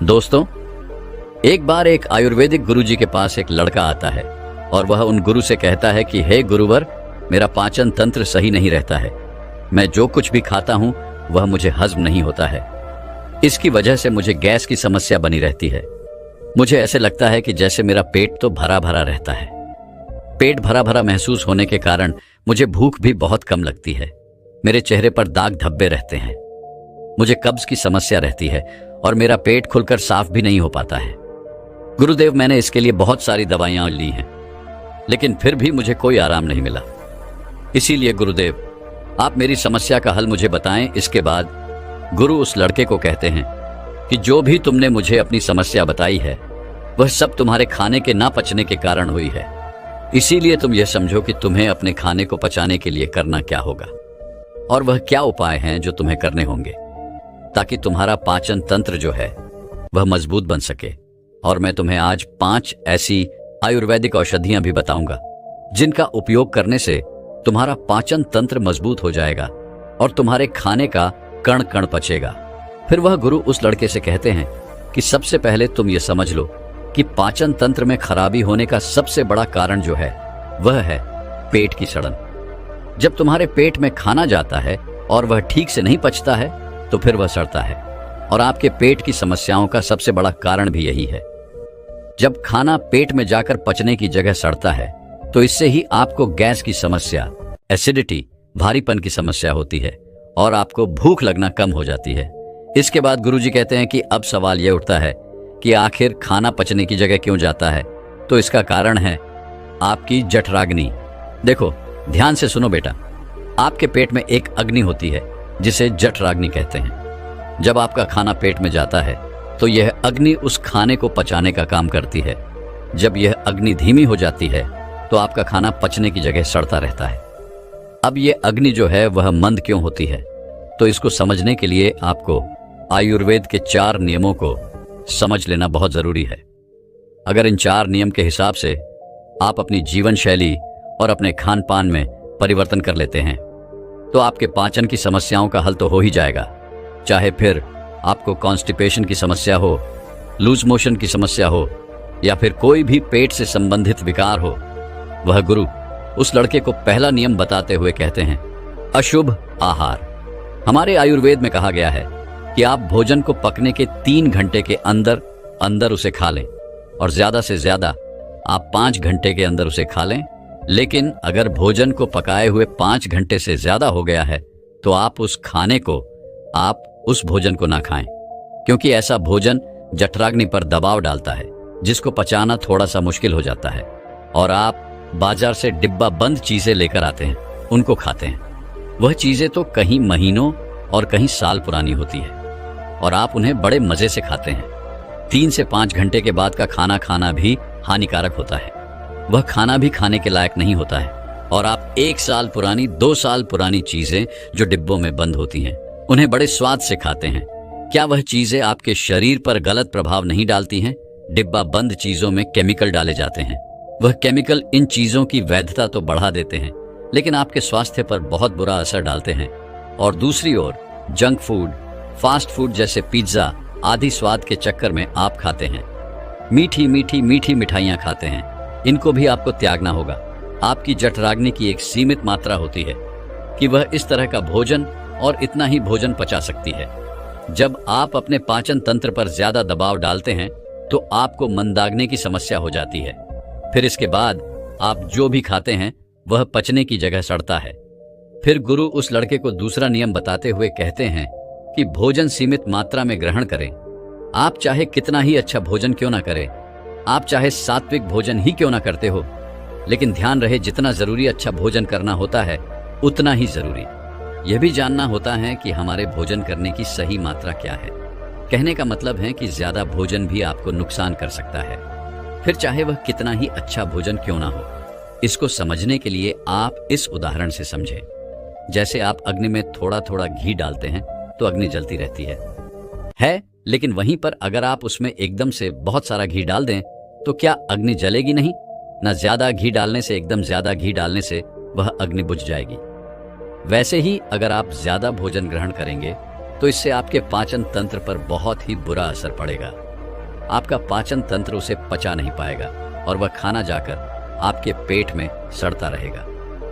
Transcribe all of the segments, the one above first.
दोस्तों, एक बार एक आयुर्वेदिक गुरुजी के पास एक लड़का आता है और वह उन गुरु से कहता है कि हे गुरुवर, मेरा पाचन तंत्र सही नहीं रहता है। मैं जो कुछ भी खाता हूं वह मुझे हजम नहीं होता है। इसकी वजह से मुझे गैस की समस्या बनी रहती है। मुझे ऐसे लगता है कि जैसे मेरा पेट तो भरा भरा रहता है। पेट भरा भरा महसूस होने के कारण मुझे भूख भी बहुत कम लगती है। मेरे चेहरे पर दाग धब्बे रहते हैं। मुझे कब्ज की समस्या रहती है और मेरा पेट खुलकर साफ भी नहीं हो पाता है। गुरुदेव, मैंने इसके लिए बहुत सारी दवाइयां ली हैं, लेकिन फिर भी मुझे कोई आराम नहीं मिला। इसीलिए गुरुदेव, आप मेरी समस्या का हल मुझे बताएं। इसके बाद गुरु उस लड़के को कहते हैं कि जो भी तुमने मुझे अपनी समस्या बताई है वह सब तुम्हारे खाने के ना पचने के कारण हुई है। इसीलिए तुम यह समझो कि तुम्हें अपने खाने को पचाने के लिए करना क्या होगा और वह क्या उपाय हैं जो तुम्हें करने होंगे ताकि तुम्हारा पाचन तंत्र जो है वह मजबूत बन सके। और मैं तुम्हें आज 5 ऐसी आयुर्वेदिक औषधियां भी बताऊंगा जिनका उपयोग करने से तुम्हारा पाचन तंत्र मजबूत हो जाएगा और तुम्हारे खाने का कण कण पचेगा। फिर वह गुरु उस लड़के से कहते हैं कि सबसे पहले तुम ये समझ लो कि पाचन तंत्र में खराबी होने का सबसे बड़ा कारण जो है वह है पेट की सड़न। जब तुम्हारे पेट में खाना जाता है और वह ठीक से नहीं पचता है तो फिर वह सड़ता है, और आपके पेट की समस्याओं का सबसे बड़ा कारण भी यही है। जब खाना पेट में जाकर पचने की जगह सड़ता है तो इससे ही आपको गैस की समस्या, एसिडिटी, भारीपन की समस्या होती है और आपको भूख लगना कम हो जाती है। इसके बाद गुरुजी कहते हैं कि अब सवाल यह उठता है कि आखिर खाना पचने की जगह क्यों जाता है। तो इसका कारण है आपकी जठराग्नि। देखो, ध्यान से सुनो बेटा, आपके पेट में एक अग्नि होती है जिसे जठराग्नि कहते हैं। जब आपका खाना पेट में जाता है तो यह अग्नि उस खाने को पचाने का काम करती है। जब यह अग्नि धीमी हो जाती है तो आपका खाना पचने की जगह सड़ता रहता है। अब यह अग्नि जो है वह मंद क्यों होती है, तो इसको समझने के लिए आपको आयुर्वेद के 4 नियमों को समझ लेना बहुत जरूरी है। अगर इन 4 नियम के हिसाब से आप अपनी जीवन शैली और अपने खान पान में परिवर्तन कर लेते हैं तो आपके पाचन की समस्याओं का हल तो हो ही जाएगा। चाहे फिर आपको कॉन्स्टिपेशन की समस्या हो, लूज मोशन की समस्या हो या फिर कोई भी पेट से संबंधित विकार हो। वह गुरु उस लड़के को पहला नियम बताते हुए कहते हैं, अशुभ आहार। हमारे आयुर्वेद में कहा गया है कि आप भोजन को पकने के 3 घंटे के अंदर अंदर उसे खा लें और ज्यादा से ज्यादा आप 5 घंटे के अंदर उसे खा लें। लेकिन अगर भोजन को पकाए हुए 5 घंटे से ज्यादा हो गया है तो आप उस भोजन को ना खाएं, क्योंकि ऐसा भोजन जठराग्नि पर दबाव डालता है जिसको पचाना थोड़ा सा मुश्किल हो जाता है और आप बाजार से डिब्बा बंद चीजें लेकर आते हैं, उनको खाते हैं। वह चीजें तो कहीं महीनों और कहीं साल पुरानी होती है और आप उन्हें बड़े मजे से खाते हैं। 3 से 5 घंटे के बाद का खाना खाना भी हानिकारक होता है। वह खाना भी खाने के लायक नहीं होता है और आप 1 साल पुरानी, 2 साल पुरानी चीजें जो डिब्बों में बंद होती हैं उन्हें बड़े स्वाद से खाते हैं। क्या वह चीजें आपके शरीर पर गलत प्रभाव नहीं डालती हैं? डिब्बा बंद चीजों में केमिकल डाले जाते हैं। वह केमिकल इन चीजों की वैधता तो बढ़ा देते हैं लेकिन आपके स्वास्थ्य पर बहुत बुरा असर डालते हैं। और दूसरी ओर जंक फूड, फास्ट फूड जैसे पिज्जा आदि स्वाद के चक्कर में आप खाते हैं। मीठी मिठाइयां खाते हैं, इनको भी आपको त्यागना होगा। आपकी जठराग्नि की एक सीमित मात्रा होती है कि वह इस तरह का भोजन और इतना ही भोजन पचा सकती है। जब आप अपने पाचन तंत्र पर ज्यादा दबाव डालते हैं तो आपको मंदाग्नि की समस्या हो जाती है। फिर इसके बाद आप जो भी खाते हैं वह पचने की जगह सड़ता है। फिर गुरु उस लड़के को दूसरा नियम बताते हुए कहते हैं कि भोजन सीमित मात्रा में ग्रहण करें। आप चाहे कितना ही अच्छा भोजन क्यों ना करें, आप चाहे सात्विक भोजन ही क्यों ना करते हो, लेकिन ध्यान रहे जितना जरूरी अच्छा भोजन करना होता है उतना ही जरूरी यह भी जानना होता है कि हमारे भोजन करने की सही मात्रा क्या है। कहने का मतलब है कि ज्यादा भोजन भी आपको नुकसान कर सकता है, फिर चाहे वह कितना ही अच्छा भोजन क्यों ना हो। इसको समझने के लिए आप इस उदाहरण से समझें। जैसे आप अग्नि में थोड़ा थोड़ा घी डालते हैं तो अग्नि जलती रहती है, लेकिन वहीं पर अगर आप उसमें एकदम से बहुत सारा घी डाल दें तो क्या अग्नि जलेगी नहीं? ना ज्यादा घी डालने से, एकदम ज्यादा घी डालने से वह अग्नि बुझ जाएगी। वैसे ही अगर आप ज्यादा भोजन ग्रहण करेंगे तो इससे आपके पाचन तंत्र पर बहुत ही बुरा असर पड़ेगा आपका पाचन तंत्र उसे पचा नहीं पाएगा और वह खाना जाकर आपके पेट में सड़ता रहेगा।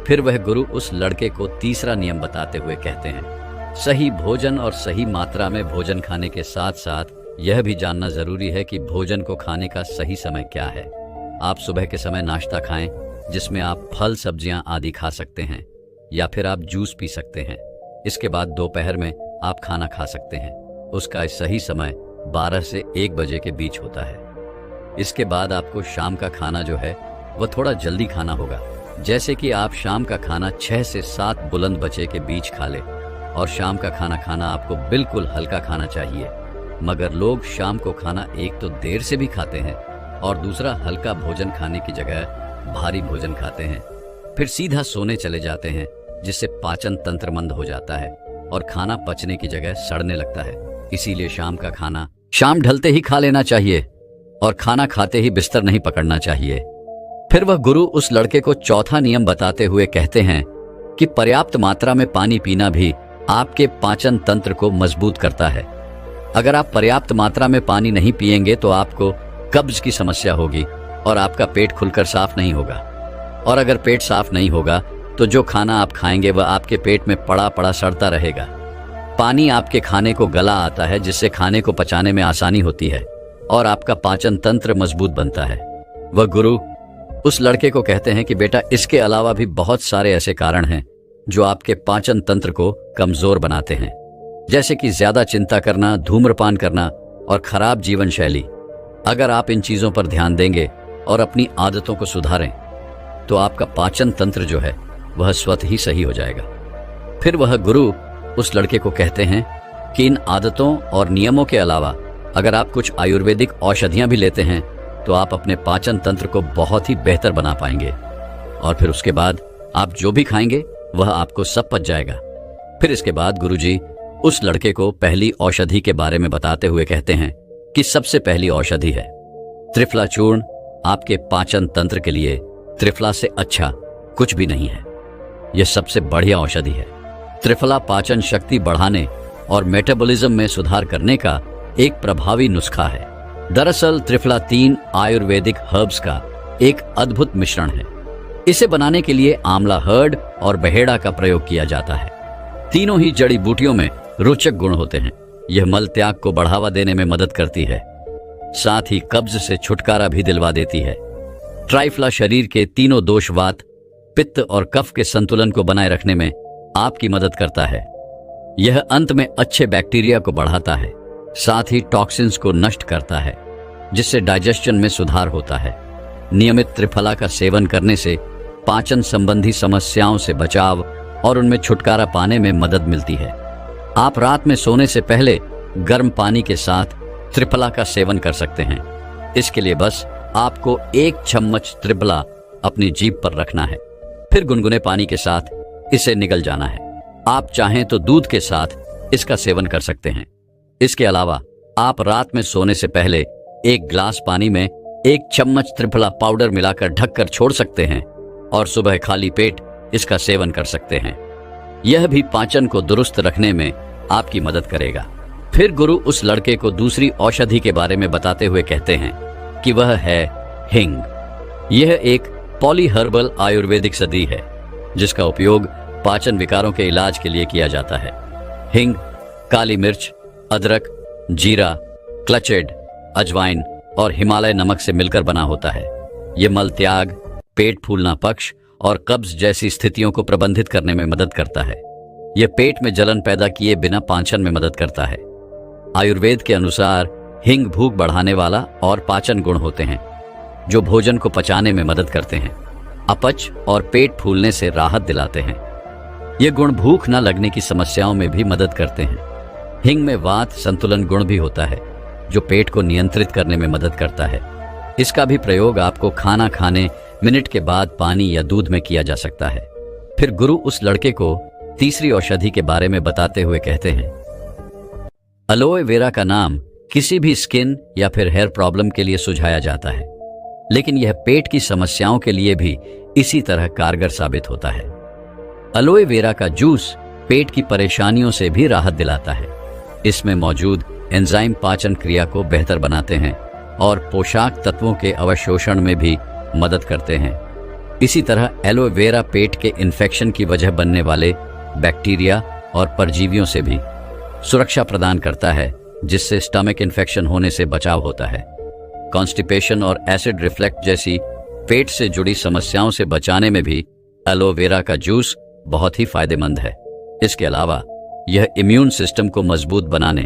फिर वह गुरु उस लड़के को तीसरा नियम बताते हुए कहते हैं, सही भोजन और सही मात्रा में भोजन खाने के साथ साथ यह भी जानना जरूरी है कि भोजन को खाने का सही समय क्या है। आप सुबह के समय नाश्ता खाएं, जिसमें आप फल सब्जियां आदि खा सकते हैं, या फिर आप जूस पी सकते हैं। इसके बाद दोपहर में आप खाना खा सकते हैं। उसका सही समय 12 से 1 बजे के बीच होता है। इसके बाद आपको शाम का खाना जो है वह थोड़ा जल्दी खाना होगा, जैसे कि आप शाम का खाना 6 से 7 बुलंद बजे के बीच खा ले। और शाम का खाना खाना आपको बिल्कुल हल्का खाना चाहिए, मगर लोग शाम को खाना एक तो देर से भी खाते हैं और दूसरा हल्का भोजन खाने की जगह भारी भोजन खाते हैं, फिर सीधा सोने चले जाते हैं, जिससे पाचन तंत्र मंद हो जाता है और खाना पचने की जगह सड़ने लगता है। इसीलिए शाम का खाना शाम ढलते ही खा लेना चाहिए और खाना खाते ही बिस्तर नहीं पकड़ना चाहिए। फिर वह गुरु उस लड़के को चौथा नियम बताते हुए कहते हैं कि पर्याप्त मात्रा में पानी पीना भी आपके पाचन तंत्र को मजबूत करता है। अगर आप पर्याप्त मात्रा में पानी नहीं पिएंगे तो आपको कब्ज की समस्या होगी और आपका पेट खुलकर साफ नहीं होगा। और अगर पेट साफ नहीं होगा तो जो खाना आप खाएंगे वह आपके पेट में पड़ा पड़ा सड़ता रहेगा। पानी आपके खाने को गला आता है, जिससे खाने को पचाने में आसानी होती है और आपका पाचन तंत्र मजबूत बनता है। वह गुरु उस लड़के को कहते हैं कि बेटा, इसके अलावा भी बहुत सारे ऐसे कारण हैं जो आपके पाचन तंत्र को कमजोर बनाते हैं, जैसे कि ज्यादा चिंता करना, धूम्रपान करना और खराब जीवन शैली। अगर आप इन चीजों पर ध्यान देंगे और अपनी आदतों को सुधारें तो आपका पाचन तंत्र जो है वह स्वतः ही सही हो जाएगा। फिर वह गुरु उस लड़के को कहते हैं कि इन आदतों और नियमों के अलावा अगर आप कुछ आयुर्वेदिक औषधियां भी लेते हैं तो आप अपने पाचन तंत्र को बहुत ही बेहतर बना पाएंगे और फिर उसके बाद आप जो भी खाएंगे वह आपको सब पच जाएगा। फिर इसके बाद गुरुजी उस लड़के को पहली औषधि के बारे में बताते हुए कहते हैं कि सबसे पहली औषधि है त्रिफला चूर्ण। आपके पाचन तंत्र के लिए त्रिफला से अच्छा कुछ भी नहीं है। यह सबसे बढ़िया औषधि है। त्रिफला पाचन शक्ति बढ़ाने और मेटाबॉलिज्म में सुधार करने का एक प्रभावी नुस्खा है। दरअसल त्रिफला 3 आयुर्वेदिक हर्ब्स का एक अद्भुत मिश्रण है। इसे बनाने के लिए आंवला हर्ड और बहेड़ा का प्रयोग किया जाता है। तीनों ही जड़ी बूटियों में रोचक गुण होते हैं। यह मल त्याग को बढ़ावा देने में मदद करती है, साथ ही कब्ज से छुटकारा भी दिलवा देती है। ट्राइफला शरीर के तीनों दोष, वात, पित्त और कफ के संतुलन को बनाए रखने में आपकी मदद करता है। यह अंत में अच्छे बैक्टीरिया को बढ़ाता है, साथ ही टॉक्सिन्स को नष्ट करता है, जिससे डाइजेशन में सुधार होता है। नियमित त्रिफला का सेवन करने से पाचन संबंधी समस्याओं से बचाव और उनमें छुटकारा पाने में मदद मिलती है। आप रात में सोने से पहले गर्म पानी के साथ त्रिफला का सेवन कर सकते हैं। इसके लिए बस आपको 1 चम्मच त्रिफला अपनी जीभ पर रखना है, फिर गुनगुने पानी के साथ इसे निगल जाना है। आप चाहें तो दूध के साथ इसका सेवन कर सकते हैं। इसके अलावा आप रात में सोने से पहले 1 गिलास पानी में 1 चम्मच त्रिफला पाउडर मिलाकर ढककर छोड़ सकते हैं और सुबह खाली पेट इसका सेवन कर सकते हैं। यह भी पाचन को दुरुस्त रखने में आपकी मदद करेगा। फिर गुरु उस लड़के को दूसरी औषधि के बारे में बताते हुए कहते हैं कि वह है हिंग। यह एक पॉलीहर्बल आयुर्वेदिक सदी है जिसका उपयोग पाचन विकारों के इलाज के लिए किया जाता है। हिंग काली मिर्च, अदरक, जीरा, क्लचेड, अजवाइन और हिमालय नमक से मिलकर बना होता है। यह मल त्याग, पेट फूलना पक्ष और कब्ज जैसी स्थितियों को प्रबंधित करने में मदद करता है। यह पेट में जलन पैदा किए बिना पाचन में मदद करता है। आयुर्वेद के अनुसार हिंग भूख बढ़ाने वाला और पाचन गुण होते हैं जो भोजन को पचाने में मदद करते हैं, अपच और पेट फूलने से राहत दिलाते हैं। ये गुण भूख न लगने की समस्याओं में भी मदद करते हैं। हिंग में वात संतुलन गुण भी होता है जो पेट को नियंत्रित करने में मदद करता है। इसका भी प्रयोग आपको खाना खाने मिनट के बाद पानी या दूध में किया जा सकता है। फिर गुरु उस लड़के को तीसरी औषधि के बारे में बताते हुए कहते हैं, अलोए वेरा का नाम किसी भी स्किन या फिर हेयर प्रॉब्लम के लिए सुझाया जाता है, लेकिन यह पेट की समस्याओं के लिए भी इसी तरह कारगर साबित होता है। अलोए वेरा का जूस पेट की परेशानियों से भी राहत दिलाता है। इसमें मौजूद एंजाइम पाचन क्रिया को बेहतर बनाते हैं और पोषक तत्वों के अवशोषण में भी मदद करते हैं। इसी तरह एलोवेरा पेट के इन्फेक्शन की वजह बनने वाले बैक्टीरिया और परजीवियों से भी सुरक्षा प्रदान करता है, जिससे स्टमक इन्फेक्शन होने से बचाव होता है। कॉन्स्टिपेशन और एसिड रिफ्लक्स जैसी पेट से जुड़ी समस्याओं से बचाने में भी एलोवेरा का जूस बहुत ही फायदेमंद है। इसके अलावा यह इम्यून सिस्टम को मजबूत बनाने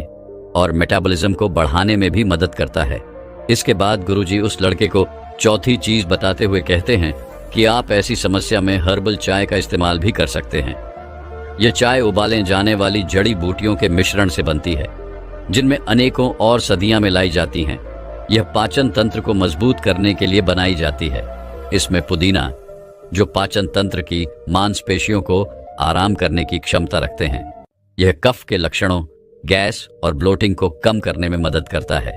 और मेटाबॉलिज्म को बढ़ाने में भी मदद करता है। इसके बाद गुरुजी उस लड़के को चौथी चीज बताते हुए कहते हैं कि आप ऐसी समस्या में हर्बल चाय का इस्तेमाल भी कर सकते हैं। यह चाय उबाले जाने वाली जड़ी बूटियों के मिश्रण से बनती है, जिनमें अनेकों और सदियां मिलाई जाती हैं। यह पाचन तंत्र को मजबूत करने के लिए बनाई जाती है। इसमें पुदीना, जो पाचन तंत्र की मांसपेशियों को आराम करने की क्षमता रखते हैं, यह कफ के लक्षणों, गैस और ब्लोटिंग को कम करने में मदद करता है।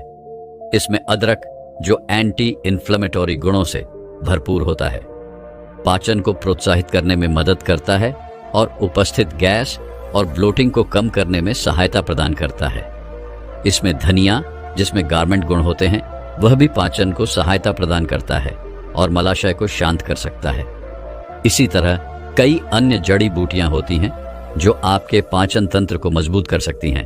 इसमें अदरक, जो एंटी इन्फ्लेमेटरी गुणों से भरपूर होता है, पाचन को प्रोत्साहित करने में मदद करता है और उपस्थित गैस और ब्लोटिंग को कम करने में सहायता प्रदान करता है। इसमें धनिया, जिसमें गार्मेंट गुण होते हैं, वह भी पाचन को सहायता प्रदान करता है और मलाशय को शांत कर सकता है। इसी तरह कई अन्य जड़ी बूटियां होती हैं जो आपके पाचन तंत्र को मजबूत कर सकती हैं।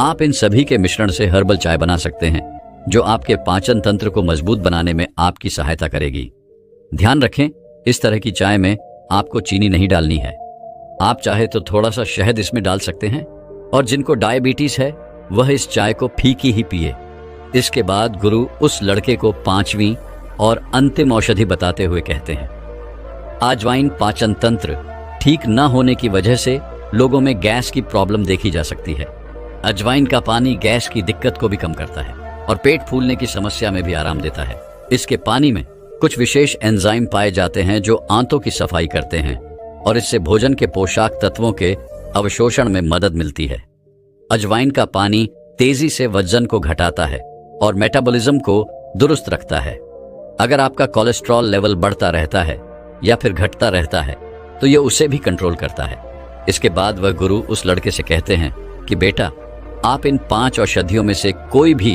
आप इन सभी के मिश्रण से हर्बल चाय बना सकते हैं, जो आपके पाचन तंत्र को मजबूत बनाने में आपकी सहायता करेगी। ध्यान रखें, इस तरह की चाय में आपको चीनी नहीं डालनी है। आप चाहे तो थोड़ा सा शहद इसमें डाल सकते हैं, और जिनको डायबिटीज है वह इस चाय को फीकी ही पिए। इसके बाद गुरु उस लड़के को पांचवी और अंतिम औषधि बताते हुए कहते हैं, अजवाइन पाचन तंत्र ठीक न होने की वजह से लोगों में गैस की प्रॉब्लम देखी जा सकती है। अजवाइन का पानी गैस की दिक्कत को भी कम करता है और पेट फूलने की समस्या में भी आराम देता है। इसके पानी में कुछ विशेष एंजाइम पाए जाते हैं जो आंतों की सफाई करते हैं, और इससे भोजन के पोषक तत्वों के अवशोषण में मदद मिलती है। अजवाइन का पानी तेजी से वजन को घटाता है और मेटाबॉलिज्म को दुरुस्त रखता है। अगर आपका कोलेस्ट्रॉल लेवल बढ़ता रहता है या फिर घटता रहता है तो यह उसे भी कंट्रोल करता है। इसके बाद वह गुरु उस लड़के से कहते हैं कि बेटा, आप इन 5 औषधियों में से कोई भी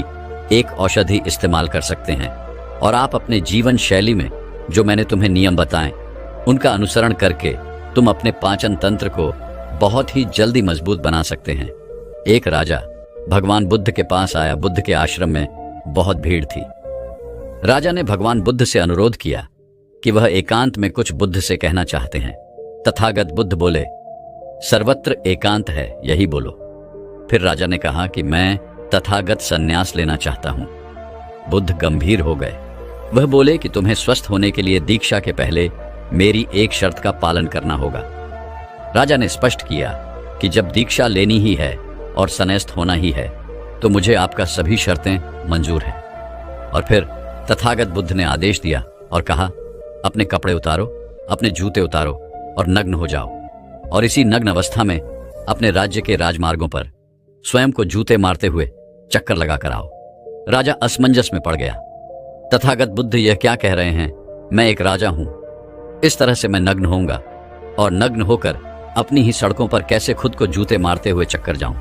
एक औषधि इस्तेमाल कर सकते हैं, और आप अपने जीवन शैली में जो मैंने तुम्हें नियम बताएं उनका अनुसरण करके तुम अपने पाचन तंत्र को बहुत ही जल्दी मजबूत बना सकते हैं। एक राजा भगवान बुद्ध के पास आया। बुद्ध के आश्रम में बहुत भीड़ थी। राजा ने भगवान बुद्ध से अनुरोध किया कि वह एकांत में कुछ बुद्ध से कहना चाहते हैं। तथागत बुद्ध बोले, सर्वत्र एकांत है, यही बोलो। फिर राजा ने कहा कि मैं तथागत संन्यास लेना चाहता हूं। बुद्ध गंभीर हो गए। वह बोले कि तुम्हें स्वस्थ होने के लिए दीक्षा के पहले मेरी एक शर्त का पालन करना होगा। राजा ने स्पष्ट किया कि जब दीक्षा लेनी ही है और संन्यास्त होना ही है तो मुझे आपका सभी शर्तें मंजूर हैं। और फिर तथागत बुद्ध ने आदेश दिया और कहा, अपने कपड़े उतारो, अपने जूते उतारो और नग्न हो जाओ, और इसी नग्न अवस्था में अपने राज्य के राजमार्गों पर स्वयं को जूते मारते हुए चक्कर लगा कर आओ। राजा असमंजस में पड़ गया। तथागत बुद्ध यह क्या कह रहे हैं? मैं एक राजा हूं, इस तरह से मैं नग्न होऊंगा और नग्न होकर अपनी ही सड़कों पर कैसे खुद को जूते मारते हुए चक्कर जाऊं?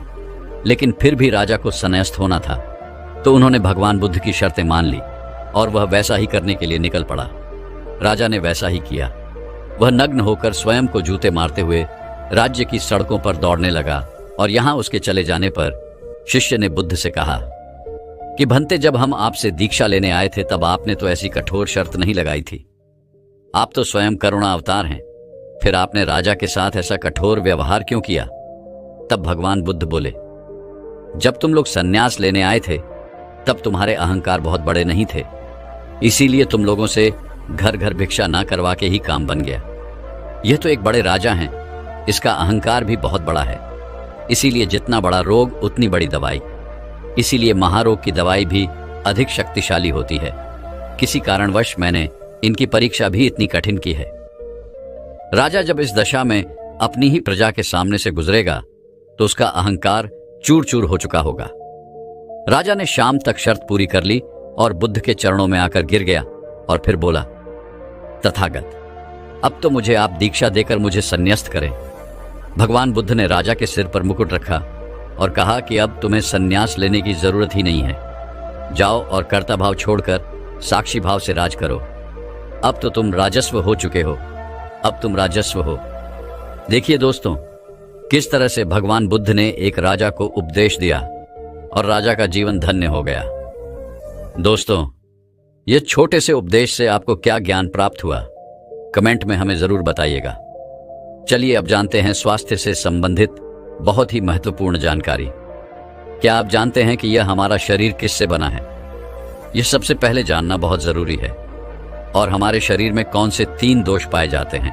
लेकिन फिर भी राजा को संन्यास्त होना था, तो उन्होंने भगवान बुद्ध की शर्तें मान ली और वह वैसा ही करने के लिए निकल पड़ा। राजा ने वैसा ही किया। वह नग्न होकर स्वयं को जूते मारते हुए राज्य की सड़कों पर दौड़ने लगा, और यहां उसके चले जाने पर शिष्य ने बुद्ध से कहा कि भंते, जब हम आपसे दीक्षा लेने आए थे तब आपने तो ऐसी कठोर शर्त नहीं लगाई थी। आप तो स्वयं करुणा अवतार हैं, फिर आपने राजा के साथ ऐसा कठोर व्यवहार क्यों किया? तब भगवान बुद्ध बोले, जब तुम लोग संन्यास लेने आए थे तब तुम्हारे अहंकार बहुत बड़े नहीं थे, इसीलिए तुम लोगों से घर घर भिक्षा ना करवा के ही काम बन गया। यह तो एक बड़े राजा हैं, इसका अहंकार भी बहुत बड़ा है, इसीलिए जितना बड़ा रोग उतनी बड़ी दवाई। इसीलिए महारोग की दवाई भी अधिक शक्तिशाली होती है। किसी कारणवश मैंने इनकी परीक्षा भी इतनी कठिन की है। राजा जब इस दशा में अपनी ही प्रजा के सामने से गुजरेगा तो उसका अहंकार चूर चूर हो चुका होगा। राजा ने शाम तक शर्त पूरी कर ली और बुद्ध के चरणों में आकर गिर गया और फिर बोला, तथागत, अब तो मुझे आप दीक्षा देकर मुझे संन्यास्त करें। भगवान बुद्ध ने राजा के सिर पर मुकुट रखा और कहा कि अब तुम्हें संन्यास लेने की जरूरत ही नहीं है। जाओ और कर्ता भाव छोड़कर साक्षी भाव से राज करो। अब तो तुम राजस्व हो चुके हो, अब तुम राजस्व हो। देखिए दोस्तों, किस तरह से भगवान बुद्ध ने एक राजा को उपदेश दिया और राजा का जीवन धन्य हो गया। दोस्तों, ये छोटे से उपदेश से आपको क्या ज्ञान प्राप्त हुआ, कमेंट में हमें जरूर बताइएगा। चलिए अब जानते हैं स्वास्थ्य से संबंधित बहुत ही महत्वपूर्ण जानकारी। क्या आप जानते हैं कि यह हमारा शरीर किससे बना है? यह सबसे पहले जानना बहुत जरूरी है। और हमारे शरीर में कौन से 3 दोष पाए जाते हैं?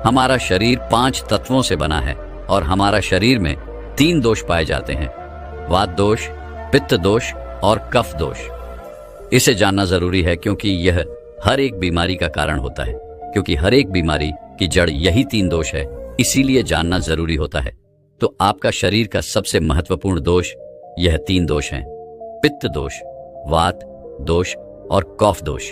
हमारा शरीर 5 तत्वों से बना है और हमारा शरीर में 3 दोष पाए जाते हैं, वात दोष, पित्त दोष और कफ दोष। इसे जानना जरूरी है क्योंकि यह हर एक बीमारी का कारण होता है। क्योंकि हर एक बीमारी की जड़ यही 3 दोष है, इसीलिए जानना जरूरी होता है। तो आपका शरीर का सबसे महत्वपूर्ण दोष यह 3 दोष हैं: पित्त दोष, वात दोष और कफ दोष।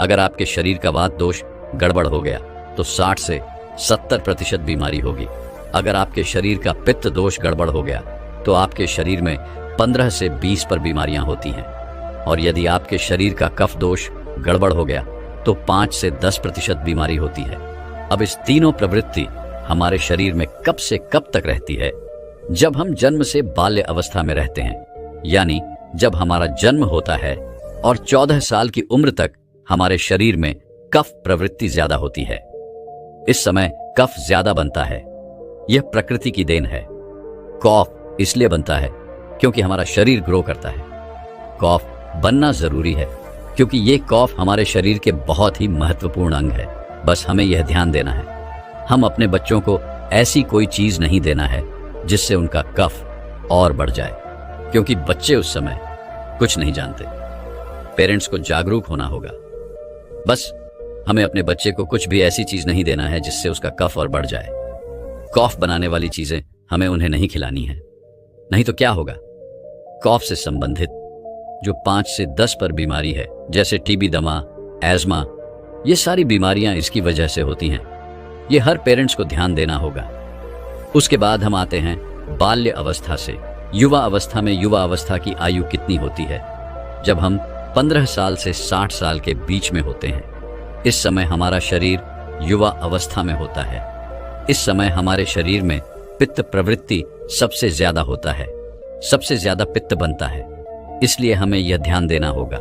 अगर आपके शरीर का वात दोष गड़बड़ हो गया तो 60 से 70% बीमारी होगी। अगर आपके शरीर का पित्त दोष गड़बड़ हो गया तो आपके शरीर में 15 से 20 पर बीमारियां होती हैं। और यदि आपके शरीर का कफ दोष गड़बड़ हो गया तो 5 से 10% बीमारी होती है। अब इस तीनों प्रवृत्ति हमारे शरीर में कब से कब तक रहती है? जब हम जन्म से बाल्य अवस्था में रहते हैं, यानी जब हमारा जन्म होता है और 14 साल की उम्र तक हमारे शरीर में कफ प्रवृत्ति ज्यादा होती है। इस समय कफ ज्यादा बनता है, यह प्रकृति की देन है। कफ इसलिए बनता है क्योंकि हमारा शरीर ग्रो करता है। कफ बनना जरूरी है क्योंकि ये कफ हमारे शरीर के बहुत ही महत्वपूर्ण अंग है। बस हमें यह ध्यान देना है, हम अपने बच्चों को ऐसी कोई चीज नहीं देना है जिससे उनका कफ और बढ़ जाए, क्योंकि बच्चे उस समय कुछ नहीं जानते। पेरेंट्स को जागरूक होना होगा। बस हमें अपने बच्चे को कुछ भी ऐसी चीज नहीं देना है जिससे उसका कफ और बढ़ जाए। कफ बनाने वाली चीजें हमें उन्हें नहीं खिलानी है, नहीं तो क्या होगा? कफ से संबंधित जो 5 से 10 पर बीमारी है, जैसे टीबी, दमा, एज्मा, ये सारी बीमारियां इसकी वजह से होती हैं। ये हर पेरेंट्स को ध्यान देना होगा। उसके बाद हम आते हैं बाल्य अवस्था से युवा अवस्था में। युवा अवस्था की आयु कितनी होती है? जब हम 15 साल से 60 साल के बीच में होते हैं। इस समय हमारा शरीर युवा अवस्था में होता है। इस समय हमारे शरीर में पित्त प्रवृत्ति सबसे ज्यादा होता है, सबसे ज्यादा पित्त बनता है। इसलिए हमें यह ध्यान देना होगा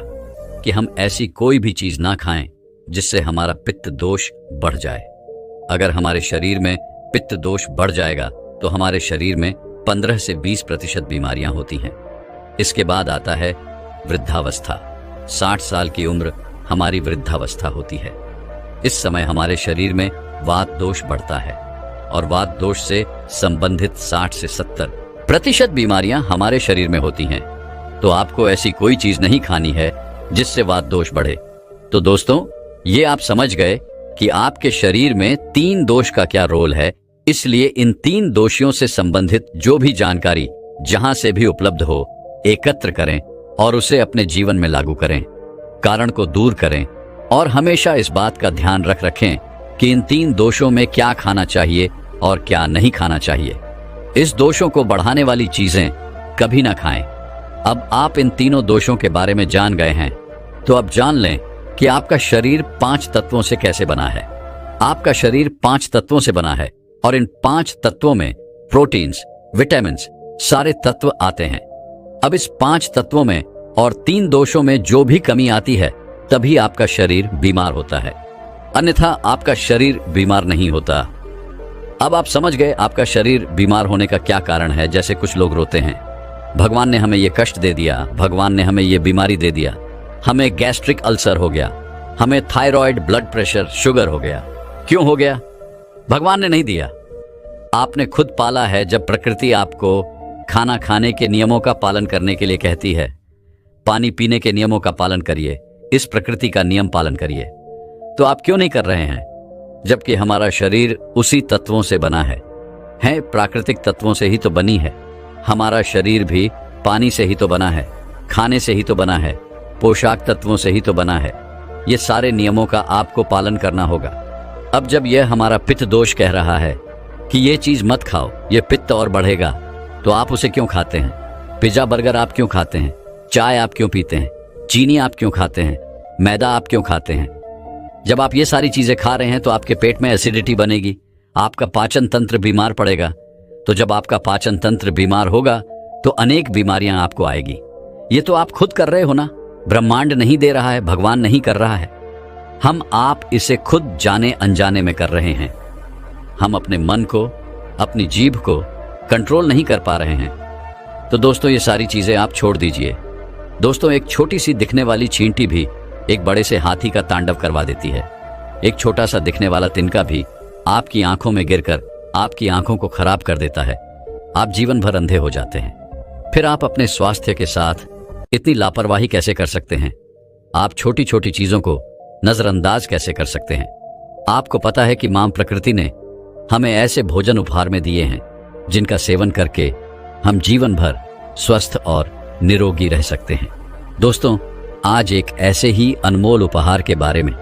कि हम ऐसी कोई भी चीज ना खाएं जिससे हमारा पित्त दोष बढ़ जाए। अगर हमारे शरीर में पित्त दोष बढ़ जाएगा तो हमारे शरीर में 15 से 20% बीमारियां होती हैं। इसके बाद आता है वृद्धावस्था। 60 साल की उम्र हमारी वृद्धावस्था होती है। इस समय हमारे शरीर में वात दोष बढ़ता है और वात दोष से संबंधित 60 से 70% बीमारियां हमारे शरीर में होती हैं। तो आपको ऐसी कोई चीज नहीं खानी है जिससे वात दोष बढ़े। तो दोस्तों, ये आप समझ गए कि आपके शरीर में 3 दोष का क्या रोल है। इसलिए इन 3 दोषियों से संबंधित जो भी जानकारी जहां से भी उपलब्ध हो, एकत्र करें और उसे अपने जीवन में लागू करें, कारण को दूर करें और हमेशा इस बात का ध्यान रखें कि इन 3 दोषों में क्या खाना चाहिए और क्या नहीं खाना चाहिए। इस दोषों को बढ़ाने वाली चीजें कभी ना खाएं। अब आप इन तीनों दोषों के बारे में जान गए हैं, तो अब जान लें कि आपका शरीर 5 तत्वों से कैसे बना है। आपका शरीर 5 तत्वों से बना है और इन 5 तत्वों में प्रोटीन्स, विटामिन्स, सारे तत्व आते हैं। अब इस 5 तत्वों में और 3 दोषों में जो भी कमी आती है, तभी आपका शरीर बीमार होता है, अन्यथा आपका शरीर बीमार नहीं होता। अब आप समझ गए आपका शरीर बीमार होने का क्या कारण है। जैसे कुछ लोग रोते हैं, भगवान ने हमें ये कष्ट दे दिया, भगवान ने हमें ये बीमारी दे दिया, हमें गैस्ट्रिक अल्सर हो गया, हमें थायराइड, ब्लड प्रेशर, शुगर हो गया। क्यों हो गया? भगवान ने नहीं दिया, आपने खुद पाला है। जब प्रकृति आपको खाना खाने के नियमों का पालन करने के लिए कहती है, पानी पीने के नियमों का पालन करिए, इस प्रकृति का नियम पालन करिए, तो आप क्यों नहीं कर रहे हैं? जबकि हमारा शरीर उसी तत्वों से बना है, प्राकृतिक तत्वों से ही तो बनी है। हमारा शरीर भी पानी से ही तो बना है, खाने से ही तो बना है, पोशाक तत्वों से ही तो बना है। ये सारे नियमों का आपको पालन करना होगा। अब जब यह हमारा पित्त दोष कह रहा है कि ये चीज मत खाओ, ये पित्त और बढ़ेगा, तो आप उसे क्यों खाते हैं? पिज्जा बर्गर आप क्यों खाते हैं? चाय आप क्यों पीते हैं? चीनी आप क्यों खाते हैं, मैदा आप क्यों खाते हैं? जब आप ये सारी चीजें खा रहे हैं तो आपके पेट में एसिडिटी बनेगी, आपका पाचन तंत्र बीमार पड़ेगा। तो जब आपका पाचन तंत्र बीमार होगा तो अनेक बीमारियां आपको आएगी। ये तो आप खुद कर रहे हो ना, ब्रह्मांड नहीं दे रहा है, भगवान नहीं कर रहा है। हम आप इसे खुद जाने अनजाने में कर रहे हैं। हम अपने मन को, अपनी जीभ को कंट्रोल नहीं कर पा रहे हैं। तो दोस्तों, ये सारी चीजें आप छोड़ दीजिए। दोस्तों, एक छोटी सी दिखने वाली चींटी भी एक बड़े से हाथी का तांडव करवा देती है। एक छोटा सा दिखने वाला तिनका भी आपकी आंखों में गिरकर आपकी आंखों को खराब कर देता है। आप जीवन भर अंधे हो जाते हैं। फिर आप अपने स्वास्थ्य के साथ इतनी लापरवाही कैसे कर सकते हैं? आप छोटी छोटी चीजों को नजरअंदाज कैसे कर सकते हैं? आपको पता है कि मां प्रकृति ने हमें ऐसे भोजन उपहार में दिए हैं जिनका सेवन करके हम जीवन भर स्वस्थ और निरोगी रह सकते हैं। दोस्तों, आज एक ऐसे ही अनमोल उपहार के बारे में,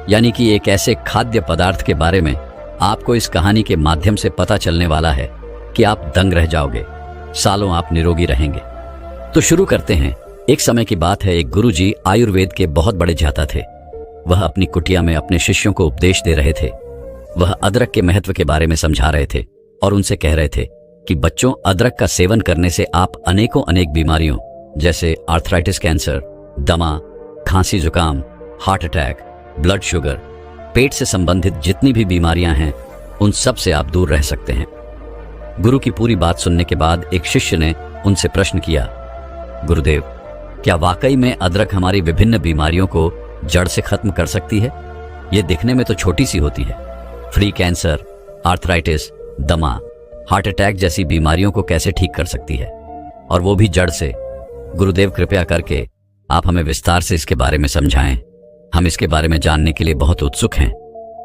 यानी कि एक ऐसे खाद्य पदार्थ के बारे में आपको इस कहानी के माध्यम से पता चलने वाला है कि आप दंग रह जाओगे, सालों आप निरोगी रहेंगे। तो शुरू करते हैं। एक समय की बात है, एक गुरुजी आयुर्वेद के बहुत बड़े ज्ञाता थे। वह अपनी कुटिया में अपने शिष्यों को उपदेश दे रहे थे। वह अदरक के महत्व के बारे में समझा रहे थे और उनसे कह रहे थे कि बच्चों, अदरक का सेवन करने से आप अनेकों अनेक बीमारियों जैसे आर्थराइटिस, कैंसर, दमा, खांसी, जुकाम, हार्ट अटैक, ब्लड शुगर, पेट से संबंधित जितनी भी बीमारियां हैं उन सब से आप दूर रह सकते हैं। गुरु की पूरी बात सुनने के बाद एक शिष्य ने उनसे प्रश्न किया, गुरुदेव, क्या वाकई में अदरक हमारी विभिन्न बीमारियों को जड़ से खत्म कर सकती है? ये दिखने में तो छोटी सी होती है। फ्री कैंसर, आर्थराइटिस, दमा, हार्ट अटैक जैसी बीमारियों को कैसे ठीक कर सकती है, और वो भी जड़ से? गुरुदेव, कृपया करके आप हमें विस्तार से इसके बारे में समझाएं। हम इसके बारे में जानने के लिए बहुत उत्सुक हैं।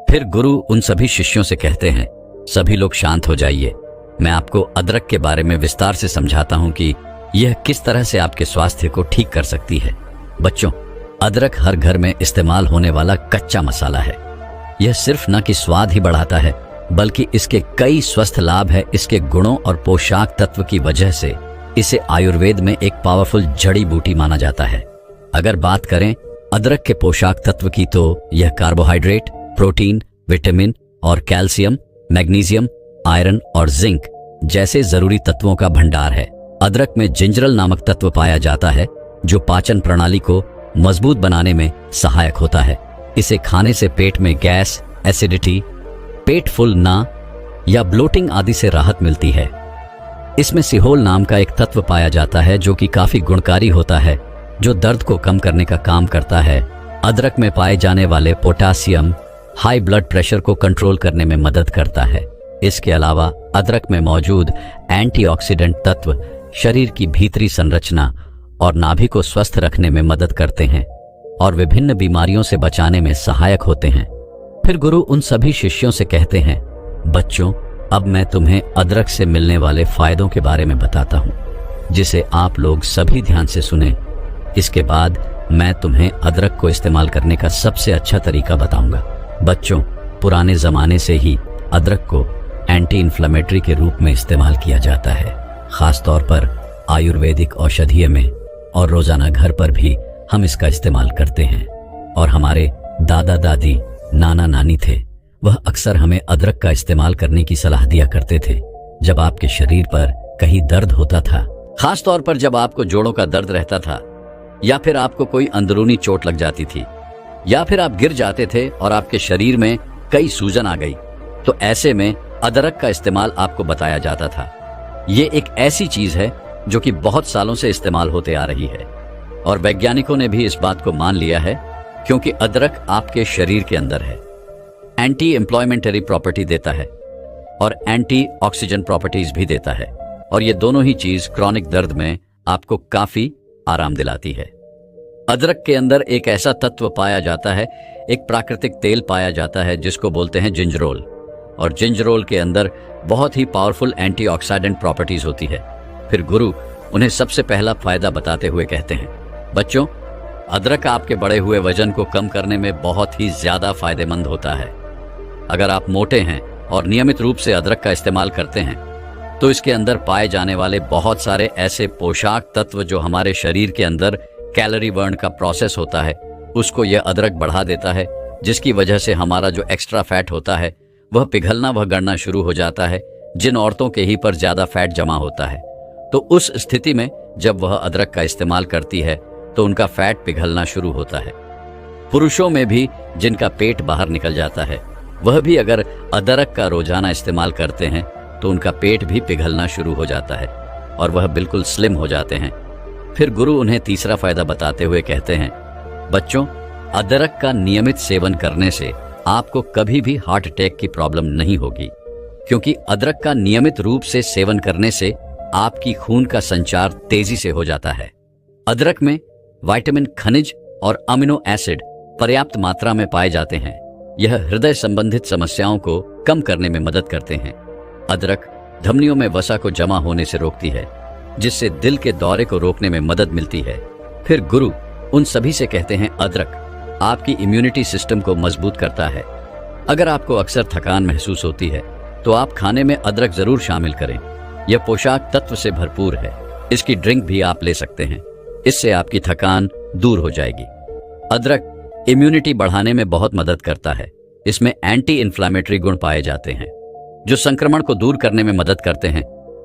फिर गुरु उन सभी शिष्यों से कहते हैं, सभी लोग शांत हो जाइए। मैं आपको अदरक के बारे में विस्तार से समझाता हूं कि यह किस तरह से आपके स्वास्थ्य को ठीक कर सकती है। बच्चों, अदरक हर घर में इस्तेमाल होने वाला कच्चा मसाला है। यह सिर्फ न कि स्वाद ही बढ़ाता है, बल्कि इसके कई स्वस्थ लाभ है। इसके गुणों और पोषक तत्व की वजह से इसे आयुर्वेद में एक पावरफुल जड़ी बूटी माना जाता है। अगर बात करें अदरक के पोषक तत्व की, तो यह कार्बोहाइड्रेट, प्रोटीन, विटामिन और कैल्शियम, मैग्नीशियम, आयरन और जिंक जैसे जरूरी तत्वों का भंडार है। अदरक में जिंजरल नामक तत्व पाया जाता है जो पाचन प्रणाली को मजबूत बनाने में सहायक होता है। इसे खाने से पेट में गैस, एसिडिटी, पेट फुल ना या ब्लोटिंग आदि से राहत मिलती है। इसमें सिहोल नाम का एक तत्व पाया जाता है जो कि काफी गुणकारी होता है, जो दर्द को कम करने का काम करता है। अदरक में पाए जाने वाले पोटासियम हाई ब्लड प्रेशर को कंट्रोल करने में मदद करता है। इसके अलावा अदरक में मौजूद एंटीऑक्सीडेंट तत्व शरीर की भीतरी संरचना और नाभि को स्वस्थ रखने में मदद करते हैं और विभिन्न बीमारियों से बचाने में सहायक होते हैं। फिर गुरु उन सभी शिष्यों से कहते हैं, बच्चों, अब मैं तुम्हें अदरक से मिलने वाले फायदों के बारे में बताता हूं, जिसे आप लोग सभी ध्यान से सुने। इसके बाद मैं तुम्हें अदरक को इस्तेमाल करने का सबसे अच्छा तरीका बताऊंगा। बच्चों, पुराने जमाने से ही अदरक को एंटी इन्फ्लेमेटरी के रूप में इस्तेमाल किया जाता है, खासतौर पर आयुर्वेदिक औषधीय में, और रोजाना घर पर भी हम इसका इस्तेमाल करते हैं। और हमारे दादा दादी, नाना नानी थे, वह अक्सर हमें अदरक का इस्तेमाल करने की सलाह दिया करते थे जब आपके शरीर पर कहीं दर्द होता था, खासतौर पर जब आपको जोड़ों का दर्द रहता था, या फिर आपको कोई अंदरूनी चोट लग जाती थी, या फिर आप गिर जाते थे और आपके शरीर में कई सूजन आ गई, तो ऐसे में अदरक का इस्तेमाल आपको बताया जाता था। ये एक ऐसी चीज है जो कि बहुत सालों से इस्तेमाल होते आ रही है और वैज्ञानिकों ने भी इस बात को मान लिया है, क्योंकि अदरक आपके शरीर के अंदर है, एंटी इंफ्लेमेटरी प्रॉपर्टी देता है और एंटी ऑक्सीजन प्रॉपर्टीज भी देता है, और ये दोनों ही चीज क्रॉनिक दर्द में आपको काफी आराम दिलाती है। अदरक के अंदर एक ऐसा तत्व पाया जाता है, एक प्राकृतिक तेल पाया जाता है जिसको बोलते हैं जिंजरोल, और जिंजरोल के अंदर बहुत ही पावरफुल एंटीऑक्सीडेंट प्रॉपर्टीज होती है। फिर गुरु उन्हें सबसे पहला फायदा बताते हुए कहते हैं, बच्चों, अदरक आपके बढ़े हुए वजन को कम करने में बहुत ही ज्यादा फायदेमंद होता है। अगर आप मोटे हैं और नियमित रूप से अदरक का इस्तेमाल करते हैं, तो इसके अंदर पाए जाने वाले बहुत सारे ऐसे पोषक तत्व जो हमारे शरीर के अंदर कैलोरी बर्न का प्रोसेस होता है उसको यह अदरक बढ़ा देता है, जिसकी वजह से हमारा जो एक्स्ट्रा फैट होता है वह पिघलना व गड़ना शुरू हो जाता है। जिन औरतों के ही पर ज्यादा फैट जमा होता है, तो उस स्थिति में जब वह अदरक का इस्तेमाल करती है तो उनका फैट पिघलना शुरू होता है। पुरुषों में भी जिनका पेट बाहर निकल जाता है, वह भी अगर अदरक का रोजाना इस्तेमाल करते हैं तो उनका पेट भी पिघलना शुरू हो जाता है और वह बिल्कुल स्लिम हो जाते हैं। फिर गुरु उन्हें तीसरा फायदा बताते हुए कहते हैं, बच्चों, अदरक का नियमित सेवन करने से आपको कभी भी हार्ट अटैक की प्रॉब्लम नहीं होगी, क्योंकि अदरक का नियमित रूप से सेवन करने से आपकी खून का संचार तेजी से हो जाता है। अदरक में विटामिन, खनिज और अमीनो एसिड पर्याप्त मात्रा में पाए जाते हैं। यह हृदय संबंधित समस्याओं को कम करने में मदद करते हैं। अदरक धमनियों में वसा को जमा होने से रोकती है, जिससे दिल के दौरे को रोकने में मदद मिलती है। फिर गुरु उन सभी से कहते हैं, अदरक आपकी इम्यूनिटी सिस्टम को मजबूत करता है। अगर आपको अक्सर थकान महसूस होती है तो आप खाने में अदरक जरूर शामिल करें। यह पोषक तत्व से भरपूर है। इसकी ड्रिंक भी आप ले सकते हैं, इससे आपकी थकान दूर हो जाएगी। अदरक इम्यूनिटी बढ़ाने में बहुत मदद करता है। इसमें एंटी इन्फ्लामेटरी गुण पाए जाते हैं जो संक्रमण को दूर करने में मदद करते हैं।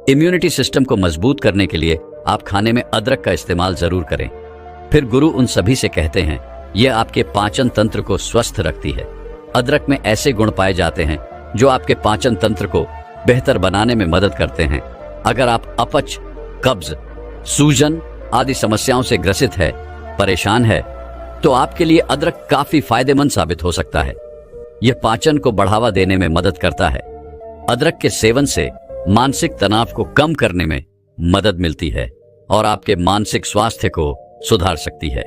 इम्यूनिटी सिस्टम को मजबूत करने के लिए आप खाने में अदरक का इस्तेमाल जरूर करें। फिर गुरु उन सभी से कहते हैं, यह आपके पाचन तंत्र को स्वस्थ रखती है। अदरक में ऐसे गुण पाए जाते हैं जो आपके पाचन तंत्र को बेहतर बनाने में मदद करते हैं। अगर आप अपच, कब्ज, सूजन आदि समस्याओं से ग्रसित है, परेशान है, तो आपके लिए अदरक काफी फायदेमंद साबित हो सकता है। यह पाचन को बढ़ावा देने में मदद करता है। अदरक के सेवन से मानसिक तनाव को कम करने में मदद मिलती है और आपके मानसिक स्वास्थ्य को सुधार सकती है।